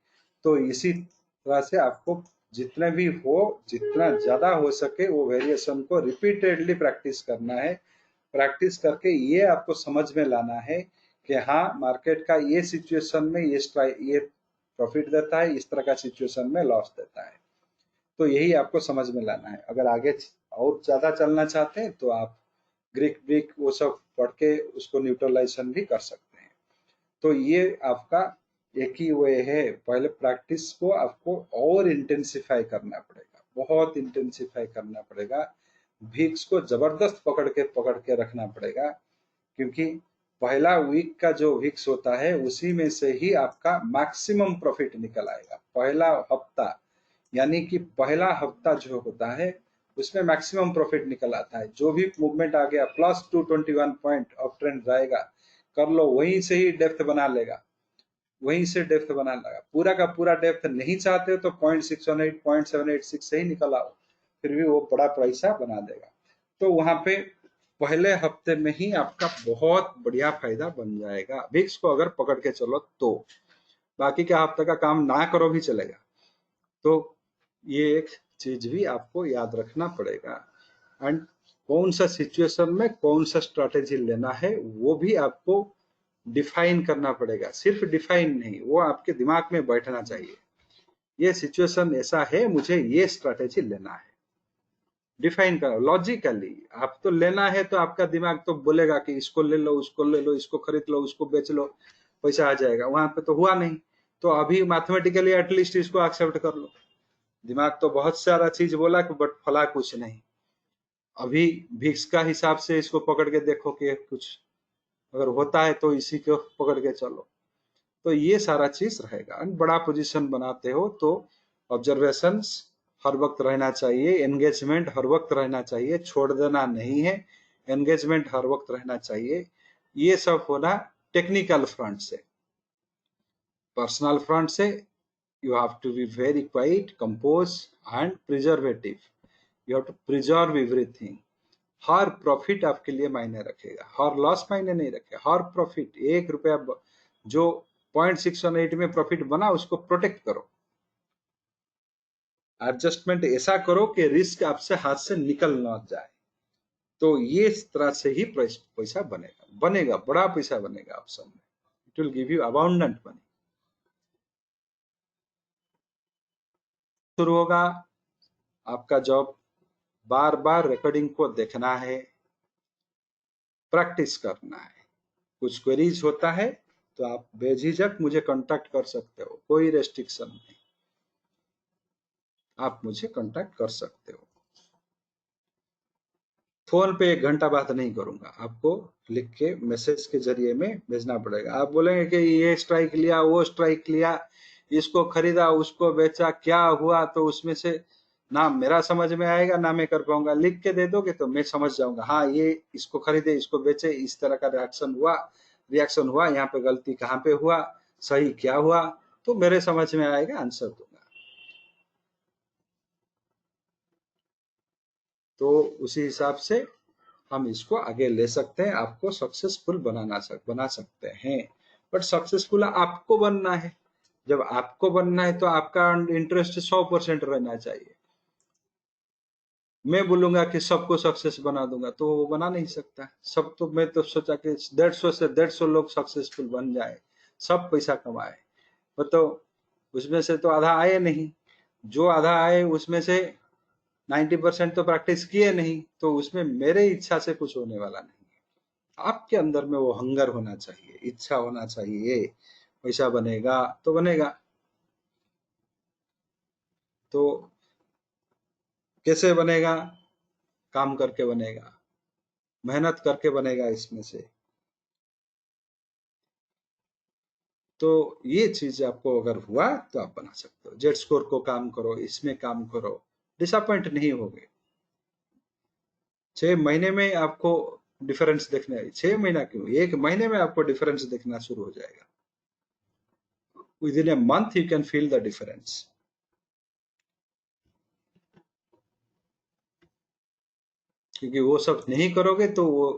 तो इसी तरह से आपको जितने भी हो, जितना ज्यादा हो सके वो वेरिएशन को रिपीटेडली प्रैक्टिस करना है। प्रैक्टिस करके ये आपको समझ में लाना है कि हाँ, मार्केट का ये सिचुएशन में ये प्रॉफिट देता है, इस तरह का सिचुएशन में लॉस देता है। तो यही आपको समझ में लाना है। अगर आगे और ज्यादा चलना चाहते हैं तो आप ग्रीक ब्रिक वो सब पढ़ के उसको न्यूट्रलाइजेशन भी कर सकते हैं। तो ये आपका एक ही वे है। पहले प्रैक्टिस को आपको और इंटेंसिफाई करना पड़ेगा, बहुत इंटेंसिफाई करना पड़ेगा। वीक्स को जबरदस्त पकड़ के रखना पड़ेगा, क्योंकि पहला वीक का जो वीक्स होता है उसी में से ही आपका मैक्सिमम प्रॉफिट निकल आएगा। पहला हफ्ता, यानी कि पहला हफ्ता जो होता है उसमें मैक्सिमम प्रॉफिट निकल आता है। जो भी मूवमेंट आ गया +221 पॉइंट ऑफ ट्रेंड जाएगा, कर लो, वहीं से ही डेप्थ बना लेगा। वहीं से डेप्थ बनाने लगा। पूरा का पूरा डेप्थ नहीं चाहते हो तो 0.618 0.786 से ही निकल आओ, फिर भी वो बड़ा पैसा बना देगा। तो वहां पे पहले हफ्ते में ही आपका बहुत बढ़िया फायदा बन जाएगा विक्स को अगर पकड़ के चलो तो। बाकी के हफ्ते का काम ना करो भी चलेगा। तो ये एक चीज भी आपको याद रखना पड़ेगा। एंड कौन सा सिचुएशन में कौन सा स्ट्रैटेजी लेना है वो भी आपको डिफाइन करना पड़ेगा। सिर्फ डिफाइन नहीं, वो आपके दिमाग में बैठना चाहिए। ये सिचुएशन ऐसा है, मुझे ये स्ट्रैटेजी लेना है। डिफाइन करो लॉजिकली। आप तो लेना है तो आपका दिमाग तो बोलेगा कि इसको ले लो, उसको ले लो, इसको खरीद लो, उसको बेच लो, पैसा आ जाएगा। वहां पे तो हुआ नहीं, तो अभी मैथमेटिकली एटलीस्ट इसको एक्सेप्ट कर लो। दिमाग तो बहुत सारा चीज बोला बट फला कुछ नहीं। अभी भिक्स का हिसाब से इसको पकड़ के देखो कि कुछ अगर होता है तो इसी को पकड़ के चलो। तो ये सारा चीज रहेगा। बड़ा पोजीशन बनाते हो तो ऑब्जर्वेशंस हर वक्त रहना चाहिए, एंगेजमेंट हर वक्त रहना चाहिए, छोड़ देना नहीं है, एंगेजमेंट हर वक्त रहना चाहिए। ये सब होना टेक्निकल फ्रंट से। पर्सनल फ्रंट से you have to be very quiet, composed and preservative. You have to preserve everything. Her profit आपके लिए मायने रखेगा, हर लॉस मायने नहीं रखेगा। हर प्रॉफिट, 1 रुपया जो 0.618 में प्रॉफिट बना उसको प्रोटेक्ट करो। एडजस्टमेंट ऐसा करो कि रिस्क आपसे हाथ से निकल ना जाए। तो ये इस तरह से ही पैसा बनेगा, बड़ा पैसा बनेगा आप सब में। It will give you abundant money. शुरू होगा आपका जॉब, बार बार रिकॉर्डिंग को देखना है, प्रैक्टिस करना है। कुछ क्वेरीज होता है तो आप बेझिझक मुझे कांटेक्ट कर सकते हो, कोई रेस्ट्रिक्शन नहीं, आप मुझे कांटेक्ट कर सकते हो। फोन पे 1 घंटा बात नहीं करूंगा, आपको लिख के मैसेज के जरिए में भेजना पड़ेगा। आप बोलेंगे कि ये स्ट्राइक लिया, वो स्ट्राइक लिया, इसको खरीदा, उसको बेचा, क्या हुआ, तो उसमें से ना मेरा समझ में आएगा ना मैं कर पाऊंगा। लिख के दे दोगे तो मैं समझ जाऊंगा, हाँ ये इसको खरीदे, इसको बेचे, इस तरह का रिएक्शन हुआ, यहाँ पे गलती कहाँ पे हुआ, सही क्या हुआ, तो मेरे समझ में आएगा, आंसर दूंगा। तो उसी हिसाब से हम इसको आगे ले सकते हैं, आपको सक्सेसफुल बना सकते हैं। बट सक्सेसफुल आपको बनना है। जब आपको बनना है तो आपका इंटरेस्ट 100% रहना चाहिए। मैं बोलूंगा कि सबको सक्सेस बना दूंगा तो वो बना नहीं सकता। सब तो मैं तो सोचा कि 150 से 150 लोग सक्सेसफुल बन जाए, सब पैसा कमाए, तो उसमें से तो आधा आए नहीं। जो आधा आए उसमें से 90% तो प्रैक्टिस किए नहीं, तो उसमें मेरे इच्छा से कुछ होने वाला नहीं है। आपके अंदर में वो हंगर होना चाहिए, इच्छा होना चाहिए, पैसा बनेगा तो बनेगा। तो कैसे बनेगा? काम करके बनेगा, मेहनत करके बनेगा इसमें से। तो ये चीज आपको अगर हुआ तो आप बना सकते हो। जेड स्कोर को काम करो, इसमें काम करो, डिसअपॉइंट नहीं होगे। 6 महीने में आपको डिफरेंस देखने, 6 महीना क्यों, 1 महीने में आपको डिफरेंस देखना शुरू हो जाएगा। With in a month you can feel the difference. क्योंकि वो सब नहीं करोगे तो वो